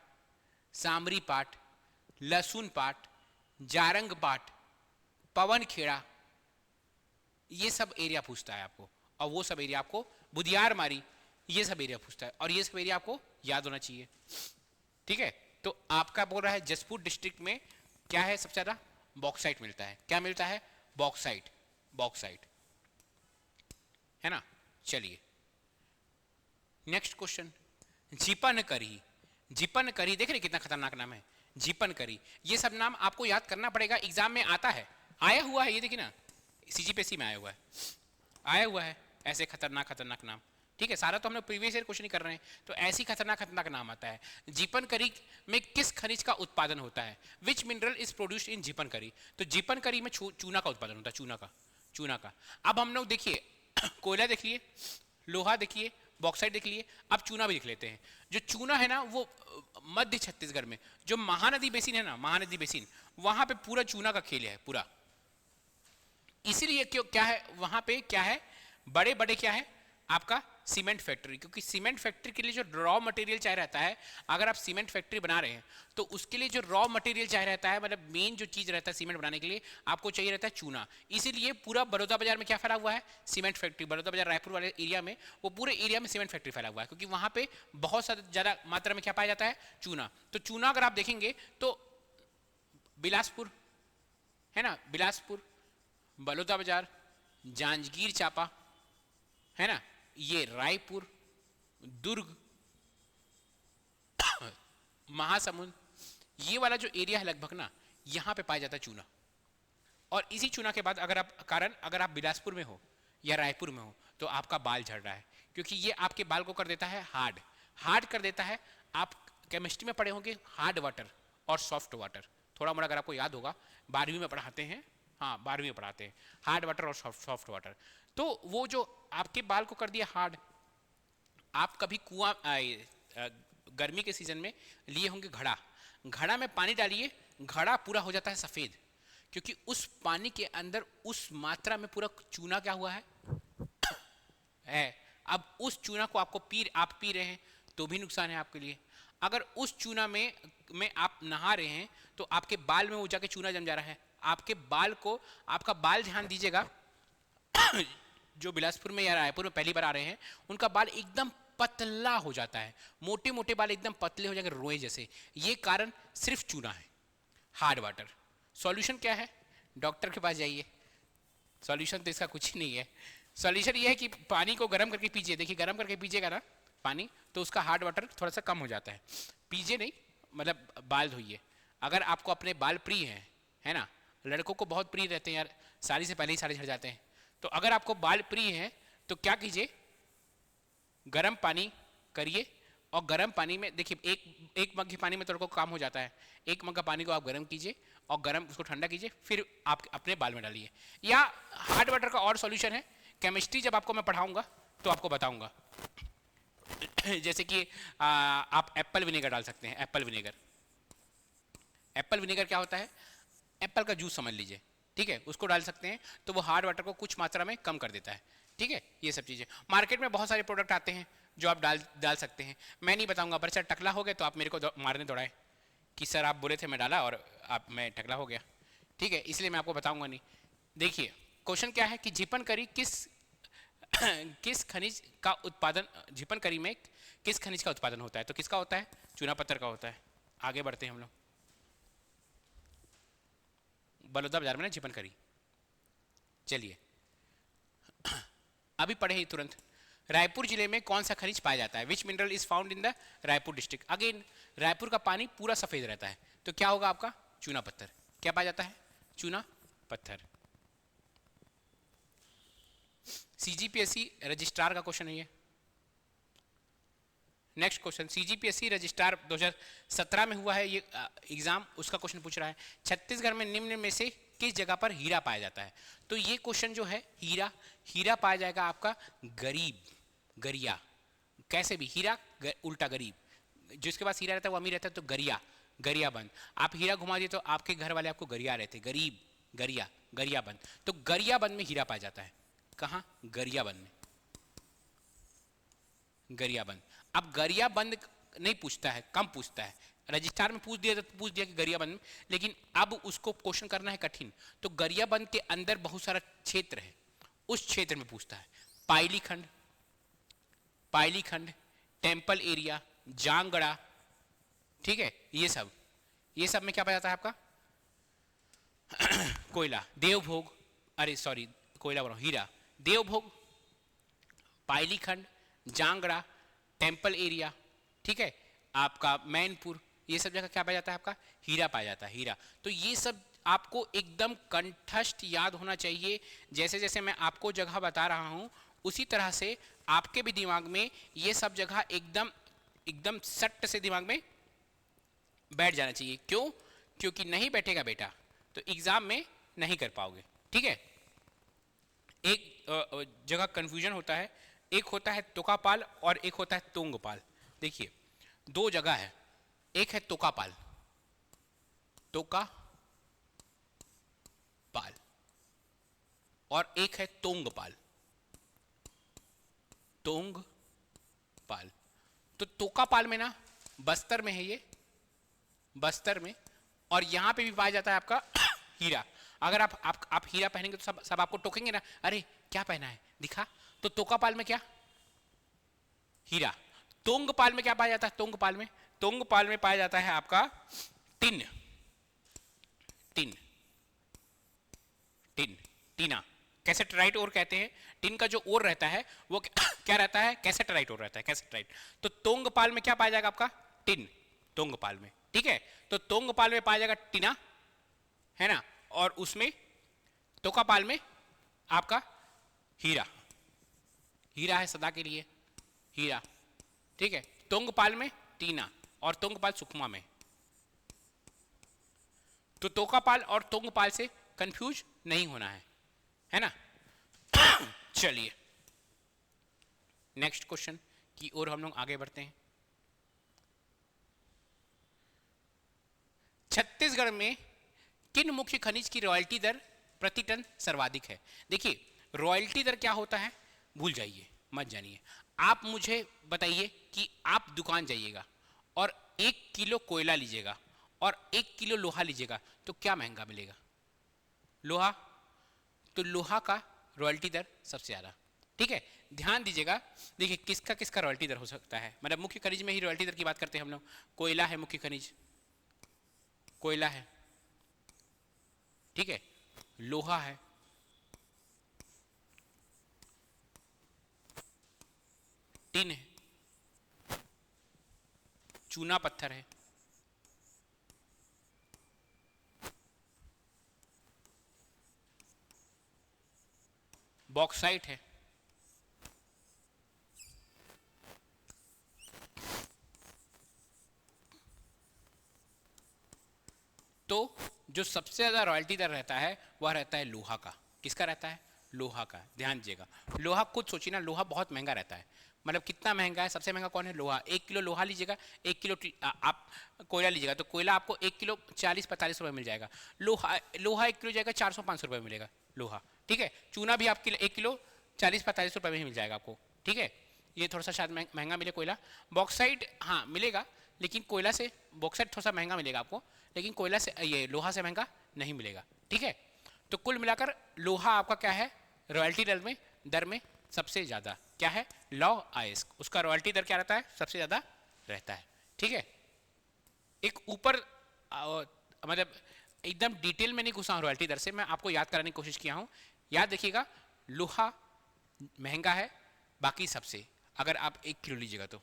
सामरी पाट, लहसुन पाट, जारंग पाट, पवन खेड़ा, ये सब एरिया पूछता है आपको। और वो सब एरिया आपको, बुधियारमारी, ये सब एरिया पूछता है, और ये सब एरिया आपको याद होना चाहिए, ठीक है। तो आपका बोल रहा है जसपुर डिस्ट्रिक्ट में क्या है, सबसे ज्यादा बॉक्साइट मिलता है। क्या मिलता है, बॉक्साइट, बॉक्साइट, है ना। चलिए नेक्स्ट क्वेश्चन, जीपन करी। जीपन करी देख रहे कितना खतरनाक नाम है, जीपन करी। ये सब नाम आपको याद करना पड़ेगा, एग्जाम में आता है, आया हुआ है, ये देखिए ना, सीजीपीएससी में आया हुआ है, आया हुआ है ऐसे खतरनाक खतरनाक नाम, ठीक है। सारा तो हम लोग प्रीवियस ईयर क्वेश्चन ही कर रहे हैं, तो ऐसी खतरनाक खतरनाक नाम आता है। जीपन करी में किस खनिज का उत्पादन होता है, which mineral is produced in जीपन करी। तो जीपन करी में चूना का उत्पादन होता है, चूना का, चूना का। अब हम लोग देखिए कोयला देख लिए, लोहा देखिए, बॉक्साइट देख लिए, अब चूना भी देख लेते हैं। जो चूना है ना वो मध्य छत्तीसगढ़ में जो महानदी बेसिन है ना, महानदी बेसिन, वहां पे पूरा चूना का खेल है पूरा। इसीलिए क्यों, क्या है वहां पे, क्या है, बड़े बड़े क्या है आपका सीमेंट फैक्ट्री, क्योंकि सीमेंट फैक्ट्री के लिए जो रॉ मटेरियल चाहिए रहता है, अगर आप सीमेंट फैक्ट्री बना रहे हैं तो उसके लिए जो रॉ मटेरियल चाहिए रहता है, मतलब मेन जो चीज रहता है सीमेंट बनाने के लिए, आपको चाहिए रहता है चूना। इसीलिए पूरा बड़ौदा बाजार में क्या फैला हुआ है, सीमेंट फैक्ट्री। बड़ौदा बाजार रायपुर वाले एरिया में, वो पूरे एरिया में सीमेंट फैक्ट्री फैला हुआ है, क्योंकि वहां पे बहुत ज्यादा मात्रा में क्या पाया जाता है, चूना। तो चूना अगर आप देखेंगे तो बिलासपुर है ना, बिलासपुर, बड़ौदा बाजार, जांजगीर चांपा, है ना, ये रायपुर, दुर्ग, महासमुंद, ये वाला जो एरिया है लगभग ना, यहां पे पाया जाता है चूना। और इसी चूना के बाद अगर आप बिलासपुर में हो या रायपुर में हो तो आपका बाल झड़ रहा है, क्योंकि ये आपके बाल को कर देता है हार्ड, हार्ड कर देता है। आप केमिस्ट्री में पढ़े होंगे हार्ड वाटर और सॉफ्ट वाटर, थोड़ा मोड़ा अगर आपको याद होगा, 12वीं में पढ़ाते हैं, हाँ 12वीं में पढ़ाते हैं हार्ड वाटर और सॉफ्ट वाटर। तो वो जो आपके बाल को कर दिया हार्ड, आप कभी कुआं गर्मी के सीजन में लिए होंगे घड़ा, घड़ा में पानी डालिए, घड़ा पूरा हो जाता है सफेद, क्योंकि उस पानी के अंदर उस मात्रा में पूरा चूना क्या हुआ है। अब उस चूना को आप पी रहे हैं तो भी नुकसान है आपके लिए। अगर उस चूना में आप नहा रहे हैं तो आपके बाल में वो जाके चूना जम जा रहा है, आपके बाल को, आपका बाल ध्यान दीजिएगा जो बिलासपुर में या रायपुर में पहली बार आ रहे हैं उनका बाल एकदम पतला हो जाता है, मोटे मोटे बाल एकदम पतले हो जाएंगे रोए जैसे। ये कारण सिर्फ चूना है, हार्ड वाटर। सॉल्यूशन क्या है, डॉक्टर के पास जाइए, सॉल्यूशन तो इसका कुछ ही नहीं है। सॉल्यूशन ये है कि पानी को गर्म करके पीजिए, देखिए गर्म करके पीजिएगा ना पानी तो उसका हार्ड वाटर थोड़ा सा कम हो जाता है। पीजिए नहीं, मतलब बाल धोइए। अगर आपको अपने बाल प्रिय हैं, है ना, लड़कों को बहुत प्रिय रहते हैं यार, शादी से पहले ही सारे झड़ जाते हैं, तो अगर आपको बाल प्रिय हैं तो क्या कीजिए, गर्म पानी करिए, और गर्म पानी में देखिए एक मग के पानी में तो लड़कों को काम हो जाता है, एक मग का पानी को आप गर्म कीजिए और गर्म उसको ठंडा कीजिए, फिर आप अपने बाल में डालिए। या हार्ड वाटर का और सॉल्यूशन है, केमिस्ट्री जब आपको मैं पढ़ाऊंगा तो आपको बताऊंगा, जैसे कि आप एप्पल विनेगर डाल सकते हैं, एप्पल विनेगर। एप्पल विनेगर क्या होता है, एप्पल का जूस समझ लीजिए, ठीक है, उसको डाल सकते हैं तो वो हार्ड वाटर को कुछ मात्रा में कम कर देता है, ठीक है। ये सब चीज़ें मार्केट में बहुत सारे प्रोडक्ट आते हैं जो आप डाल सकते हैं, मैं नहीं बताऊंगा, पर सर टकला हो गया तो आप मेरे को मारने दौड़ाए कि सर आप बोले थे मैं डाला और मैं टकला हो गया, ठीक है, इसलिए मैं आपको बताऊंगा नहीं। देखिए क्वेश्चन क्या है कि झिपन करी किस खनिज का उत्पादन, झिपन करी में किस खनिज का उत्पादन होता है, तो किसका होता है, चूना पत्थर का होता है। आगे बढ़ते हैं हम लोग, बलौदा बाजार में ना झिपन करी। चलिए अभी पढ़े ही तुरंत, रायपुर जिले में कौन सा खनिज पाया जाता है? Which mineral is found in the Raipur district? Again Raipur का पानी पूरा सफेद रहता है, तो क्या होगा आपका? चूना पत्थर। क्या पाया जाता है? चूना पत्थर। सीजीपीएससी रजिस्ट्रार का क्वेश्चन है ये। नेक्स्ट क्वेश्चन, सीजीपीएससी रजिस्ट्रार 2017 में हुआ है ये एग्जाम, उसका क्वेश्चन पूछ रहा है छत्तीसगढ़ में निम्न में से किस जगह पर हीरा पाया जाता है? तो ये क्वेश्चन जो है हीरा पाया जाएगा आपका गरीब, गरिया। कैसे भी हीरा उल्टा गरीब, जिसके पास हीरा रहता है वो अमीर रहता है, तो गरियाबंद। आप हीरा घुमा दिए तो आपके घर वाले आपको गरिया रहते, गरीब गरियाबंद। तो गरियाबंद में हीरा पाया जाता है। कहाँ? गरियाबंद में, गरियाबंद। अब गरियाबंद नहीं पूछता है, कम पूछता है। रजिस्ट्रार में पूछ दिया कि गरियाबंद में, लेकिन अब उसको क्वेश्चन करना है कठिन। तो गरियाबंद के अंदर बहुत सारा क्षेत्र है, उस क्षेत्र में पूछता है। पाइलीखंड, टेम्पल एरिया, जांगड़ा, ठीक है, ये सब में क्या पाया जाता है आपका? कोयला। देवभोग, अरे सॉरी कोयला बोल रहा हूं, हीरा। देवभोग, पाइलीखंड, जांगड़ा, टेम्पल एरिया, ठीक है, आपका मैनपुर, ये सब जगह क्या पाया जाता है? आपका हीरा पाया जाता है, हीरा। तो ये सब आपको एकदम कंठस्थ याद होना चाहिए। जैसे जैसे मैं आपको जगह बता रहा हूं उसी तरह से आपके भी दिमाग में ये सब जगह एकदम सट्ट से दिमाग में बैठ जाना चाहिए। क्यों? क्योंकि नहीं बैठेगा बेटा तो एग्जाम में नहीं कर पाओगे, ठीक है। एक जगह कंफ्यूजन होता है, एक होता है तोकापाल और एक होता है तोंगपाल। देखिए दो जगह है, एक है तोकापाल और एक है तोंगपाल। तो तोकापाल में ना बस्तर में है ये, बस्तर में, और यहां पे भी पाया जाता है आपका हीरा। अगर आप हीरा पहनेंगे तो सब आपको टोकेंगे ना, अरे क्या पहना है दिखा। तो तोकापाल में क्या? हीरा। तोंगपाल में क्या पाया जाता है? तोंगपाल में पाया जाता है आपका टीना, कैसेटराइट ओर कहते हैं। टिन का जो ओर रहता है वो क्या रहता है? कैसेटराइट ओर रहता है, कैसेटराइट। तो तोंगपाल में क्या पाया जाएगा आपका? टिन, तोंगपाल में, ठीक है। तो तोंगपाल में पाया जाएगा टीना, है ना, और उसमें तोकापाल में आपका हीरा है सदा के लिए, हीरा, ठीक है। तोंगपाल में टीना और तोंगपाल सुकमा में। तो तोकापाल और तोंगपाल से कंफ्यूज नहीं होना है ना। चलिए नेक्स्ट क्वेश्चन की ओर हम लोग आगे बढ़ते हैं। छत्तीसगढ़ में किन मुख्य खनिज की रॉयल्टी दर प्रति टन सर्वाधिक है? देखिए रॉयल्टी दर क्या होता है भूल जाइए, मत जानिए। आप मुझे बताइए कि आप दुकान जाइएगा और 1 किलो कोयला लीजिएगा और 1 किलो लोहा लीजिएगा तो क्या महंगा मिलेगा? लोहा। तो लोहा का रॉयल्टी दर सबसे ज़्यादा, ठीक है। ध्यान दीजिएगा, देखिए किसका रॉयल्टी दर हो सकता है, मतलब मुख्य खनिज में ही रॉयल्टी दर की बात करते हैं हम लोग। कोयला है मुख्य खनिज, कोयला है, ठीक है, लोहा है, टिन है, चूना पत्थर है, बॉक्साइट है, तो जो सबसे ज्यादा रॉयल्टी दर रहता है वह रहता है लोहा का। किसका रहता है? लोहा का। ध्यान दीजिएगा, लोहा खुद सोचिए ना, लोहा बहुत महंगा रहता है। मतलब कितना महंगा है? सबसे महंगा कौन है? लोहा। 1 किलो लोहा लीजिएगा, 1 किलो आप कोयला लीजिएगा तो कोयला आपको 1 किलो 40-45 रुपये मिल जाएगा। लोहा 1 किलो जाएगा 400-500 रुपये मिलेगा लोहा, ठीक है। चूना भी आपके 1 किलो 40-45 रुपये में ही मिल जाएगा आपको, ठीक है। ये थोड़ा सा शायद महंगा मिले कोयला। बॉक्साइट हाँ मिलेगा, लेकिन कोयला से बॉक्साइट थोड़ा सा महंगा मिलेगा आपको, लेकिन कोयला से ये लोहा से महंगा नहीं मिलेगा, ठीक है। तो कुल मिलाकर लोहा आपका क्या है रॉयल्टी दर में सबसे ज़्यादा? क्या है? लौ आयस्क, उसका रॉयल्टी दर क्या रहता है? सबसे ज़्यादा रहता है, ठीक है। एक ऊपर मतलब एकदम डिटेल में नहीं घुसा हूँ रॉयल्टी दर से, मैं आपको याद कराने की कोशिश किया हूँ। याद रखिएगा, लोहा महंगा है, बाकी सबसे, अगर आप 1 किलो लीजिएगा तो।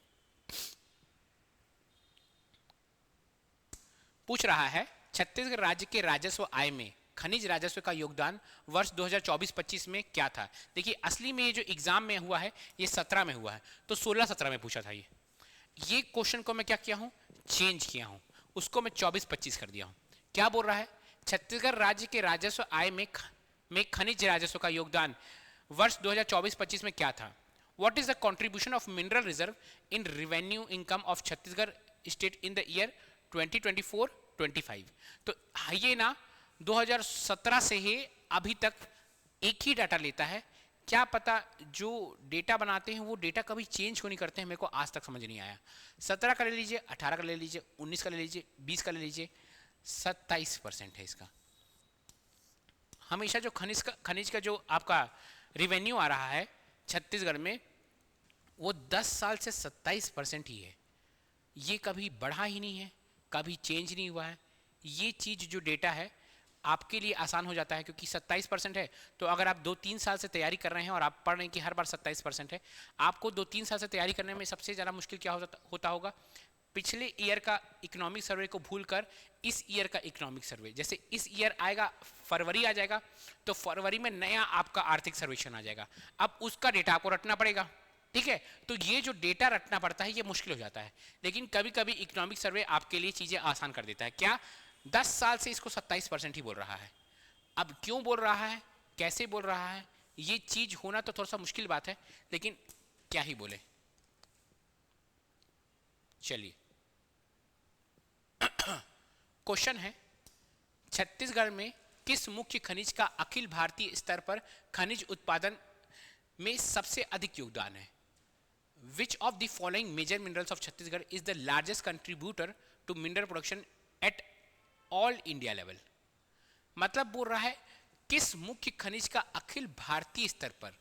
पूछ रहा है छत्तीसगढ़ राज्य के राजस्व आय में खनिज राजस्व का योगदान वर्ष 2024-25 में क्या था। देखिए असली में ये जो एग्जाम में हुआ है ये 17 में हुआ है, तो 16-17 में पूछा था ये क्वेश्चन को मैं क्या किया हूं, चेंज किया हूं, उसको मैं 24-25 कर दिया हूं। क्या बोल रहा है, छत्तीसगढ़ राज्य के राजस्व आय में खनिज राजस्व का योगदान वर्ष 2024-25 में क्या था। What is the contribution of mineral reserve in revenue income of Chhattisgarh state in the year 2024-25। तो ये ना 2017 से ही अभी तक एक ही डाटा लेता है। क्या पता जो डेटा बनाते हैं वो डेटा कभी चेंज क्यों नहीं करते हैं, मेरे को आज तक समझ नहीं आया। 17 का ले लीजिए, 18 का ले लीजिए, 19 का ले लीजिए, 20 का ले लीजिए, 27% है इसका। हमेशा जो खनिज का जो आपका रिवेन्यू आ रहा है छत्तीसगढ़ में वो 10 साल से 27% ही है। ये कभी बढ़ा ही नहीं है, कभी चेंज नहीं हुआ है। ये चीज़ जो डेटा है आपके लिए आसान हो जाता है, क्योंकि 27% है। तो अगर आप 2-3 साल से तैयारी कर रहे हैं और आप पढ़ रहे हैं कि हर बार 27% है, आपको 2-3 साल से तैयारी करने में सबसे ज़्यादा मुश्किल क्या होता होगा, पिछले ईयर का इकोनॉमिक सर्वे को भूलकर इस ईयर का इकोनॉमिक सर्वे। जैसे इस ईयर आएगा, फरवरी आ जाएगा, तो फरवरी में नया आपका आर्थिक सर्वेक्षण आ जाएगा, अब उसका डेटा आपको रटना पड़ेगा। ठीक है, तो ये जो डेटा रटना पड़ता है ये मुश्किल हो जाता है, लेकिन कभी कभी इकोनॉमिक सर्वे आपके लिए चीज़ें आसान कर देता है। क्या 10 साल से इसको 27% ही बोल रहा है। अब क्यों बोल रहा है, कैसे बोल रहा है, ये चीज होना तो थोड़ा सा मुश्किल बात है, लेकिन क्या ही बोले। चलिए क्वेश्चन है, छत्तीसगढ़ में किस मुख्य खनिज का अखिल भारतीय स्तर पर खनिज उत्पादन में सबसे अधिक योगदान है। Which of the following major minerals of Chhattisgarh is the largest contributor to mineral production at all India level? मतलब बोल रहा है किस मुख्य खनिज का अखिल भारतीय स्तर पर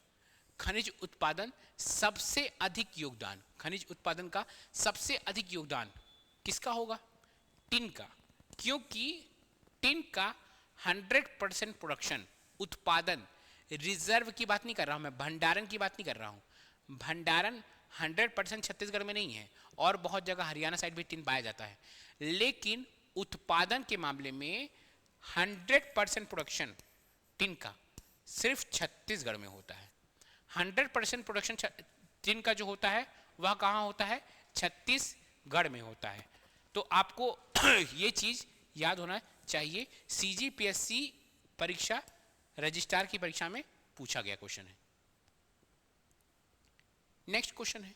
खनिज उत्पादन सबसे अधिक योगदान, खनिज उत्पादन का सबसे अधिक योगदान किसका होगा, टिन का। क्योंकि टिन का 100% प्रोडक्शन, उत्पादन, रिजर्व की बात नहीं कर रहा हूं मैं, भंडारण की बात नहीं कर रहा हूं। भंडारण 100% छत्तीसगढ़ में नहीं है, और बहुत जगह हरियाणा साइड भी टिन पाया जाता है, लेकिन उत्पादन के मामले में 100% प्रोडक्शन टिन का सिर्फ छत्तीसगढ़ में होता है। 100% प्रोडक्शन टिन का जो होता है वह कहाँ होता है, छत्तीसगढ़ में होता है। तो आपको ये चीज याद होना चाहिए, CGPSC परीक्षा रजिस्ट्रार की परीक्षा में पूछा गया क्वेश्चन है। नेक्स्ट क्वेश्चन है,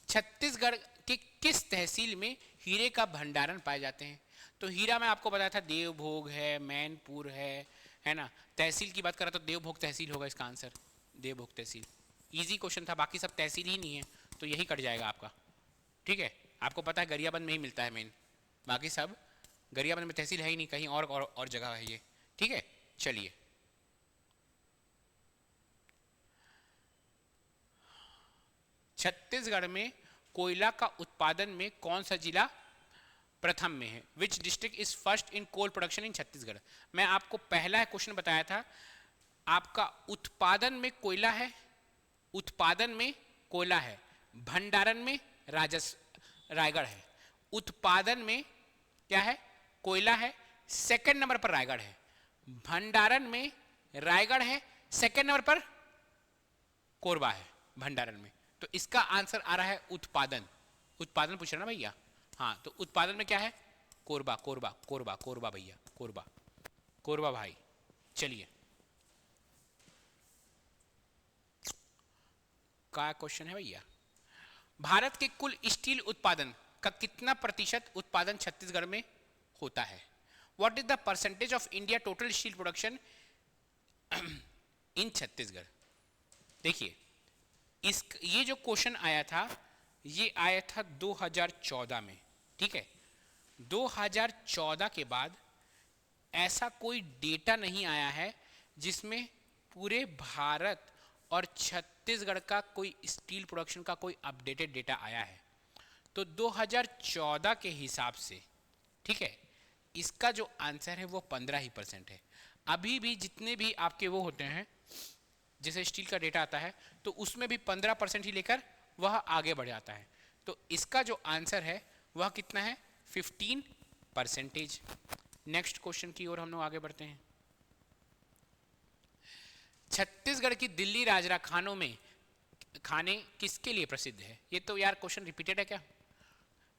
छत्तीसगढ़ के किस तहसील में हीरे का भंडारण पाए जाते हैं। तो हीरा मैं आपको बताया था देवभोग है, मैनपुर है ना। तहसील की बात करा तो देवभोग तहसील होगा इसका आंसर, देवभोग तहसील। इजी क्वेश्चन था, बाकी सब तहसील ही नहीं है, तो यही कट जाएगा आपका। ठीक है, आपको पता है गरियाबंद में ही मिलता है मेन, बाकी सब गरियाबंद में तहसील है ही नहीं, कहीं और जगह है ये। ठीक है, चलिए छत्तीसगढ़ में कोयला का उत्पादन में कौन सा जिला प्रथम में है। Which district is first in coal production in Chhattisgarh. मैं आपको पहला क्वेश्चन बताया था, आपका उत्पादन में कोयला है, उत्पादन में कोयला है, भंडारण में रायगढ़ है। उत्पादन में क्या है, कोयला है, सेकंड नंबर पर रायगढ़ है। भंडारण में रायगढ़ है, सेकंड नंबर पर कोरबा है भंडारण में। तो इसका आंसर आ रहा है उत्पादन। उत्पादन पूछ रहा ना भैया, हाँ, तो उत्पादन में क्या है, कोरबा कोरबा कोरबा कोरबा भैया, कोरबा कोरबा भाई। चलिए क्या क्वेश्चन है भैया, भारत के कुल स्टील उत्पादन का कितना प्रतिशत उत्पादन छत्तीसगढ़ में होता है। What is the percentage of India total steel production in Chhattisgarh. देखिए ये जो क्वेश्चन आया था ये आया था 2014 में। ठीक है, 2014 के बाद ऐसा कोई डेटा नहीं आया है जिसमें पूरे भारत और छत्तीसगढ़ का कोई स्टील प्रोडक्शन का कोई अपडेटेड डेटा आया है। तो 2014 के हिसाब से, ठीक है, इसका जो आंसर है वो 15% है। अभी भी जितने भी आपके वो होते हैं जैसे स्टील का डेटा आता है तो उसमें भी 15% ही लेकर वह आगे बढ़ जाता है। तो इसका जो आंसर है वह कितना है, 15%। नेक्स्ट क्वेश्चन की ओर हम लोग आगे बढ़ते हैं। छत्तीसगढ़ की दिल्ली राजरा खानों में खाने किसके लिए प्रसिद्ध है? ये तो यार क्वेश्चन रिपीटेड है क्या?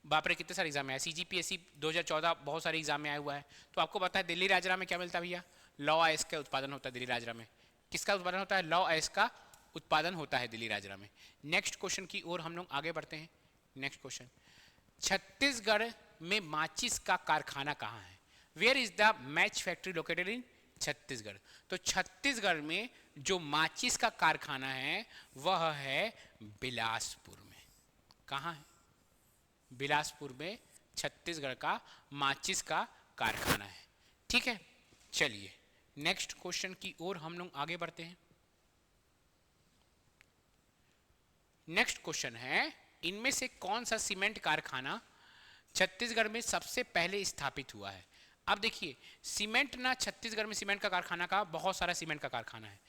बाप रे, कितने सारे एग्जाम में आया, CGPSC 2014 बहुत सारे एग्जाम में आया हुआ है। तो आपको पता है दिल्ली राजरा में क्या मिलता है भैया? लौ आइस का उत्पादन होता है दिल्ली राजरा में। किसका उत्पादन होता है? लौ आइस का उत्पादन होता है दिल्ली राजरा में। नेक्स्ट क्वेश्चन की ओर हम लोग आगे बढ़ते हैं। नेक्स्ट क्वेश्चन, छत्तीसगढ़ में माचिस का कारखाना कहाँ है? Where is the match factory located in Chhattisgarh? तो छत्तीसगढ़ में जो माचिस का कारखाना है वह है बिलासपुर में। कहाँ है? बिलासपुर में छत्तीसगढ़ का माचिस का कारखाना है। ठीक है, चलिए नेक्स्ट क्वेश्चन की ओर हम लोग आगे बढ़ते हैं। नेक्स्ट क्वेश्चन है, इनमें से कौन सा सीमेंट कारखाना छत्तीसगढ़ में सबसे पहले स्थापित हुआ है? अब देखिए, सीमेंट ना, छत्तीसगढ़ में सीमेंट का कारखाना का बहुत सारा सीमेंट का कारखाना है।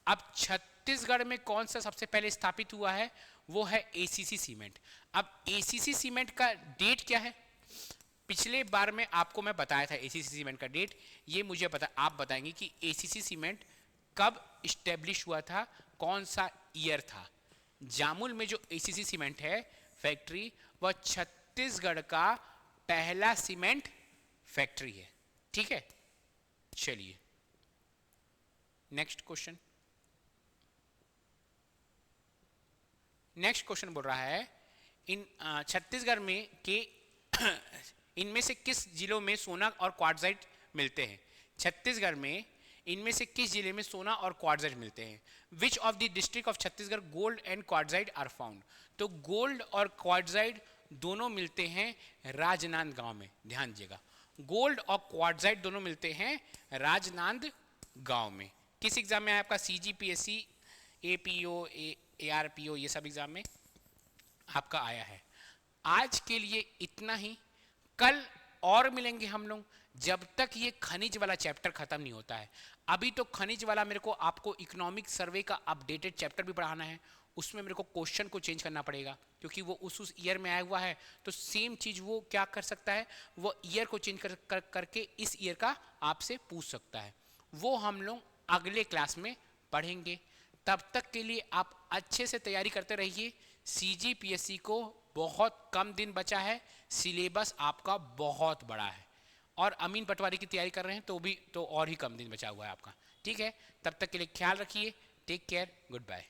अब छत्तीसगढ़ में कौन सा सबसे पहले स्थापित हुआ है? वो है ACC सीमेंट। अब ACC सीमेंट का डेट क्या है? पिछले बार में आपको मैं बताया था ACC सीमेंट का डेट। ये मुझे पता, आप बताएंगे कि ACC सीमेंट कब इस्टेब्लिश हुआ था, कौन सा ईयर था? जामुल में जो ACC सीमेंट है फैक्ट्री, वह छत्तीसगढ़ का पहला सीमेंट फैक्ट्री है। ठीक है, चलिए नेक्स्ट क्वेश्चन। नेक्स्ट क्वेश्चन बोल रहा है, इन छत्तीसगढ़ में के इनमें से किस जिलों में सोना और क्वार्ट्जाइट मिलते हैं? छत्तीसगढ़ में इनमें से किस जिले में सोना और क्वार्ट्जाइट मिलते हैं? Which of the district of Chhattisgarh gold and quartzite are found? तो गोल्ड और क्वार्ट्जाइट दोनों मिलते हैं राजनांदगांव में। ध्यान दीजिएगा, गोल्ड और क्वार्ट्जाइट दोनों मिलते हैं राजनांदगांव में। किस एग्जाम में है आपका? CGPSC, APO, ARPO, ये सब एग्जाम में आपका आया है। आज के लिए इतना ही, कल और मिलेंगे हम लोग, जब तक ये खनिज वाला चैप्टर खत्म नहीं होता है। अभी तो खनिज वाला मेरे को आपको इकोनॉमिक सर्वे का अपडेटेड चैप्टर भी पढ़ाना है, उसमें मेरे को क्वेश्चन को चेंज करना पड़ेगा क्योंकि वो उस ईयर में आया हुआ है। तो सेम चीज वो क्या कर सकता है, वो ईयर को चेंज करके इस ईयर का आपसे पूछ सकता है। वो हम लोग अगले क्लास में पढ़ेंगे। तब तक के लिए आप अच्छे से तैयारी करते रहिए। CGPSC को बहुत कम दिन बचा है, सिलेबस आपका बहुत बड़ा है, और अमीन पटवारी की तैयारी कर रहे हैं तो भी तो और ही कम दिन बचा हुआ है आपका। ठीक है, तब तक के लिए ख्याल रखिए। Take care, good bye.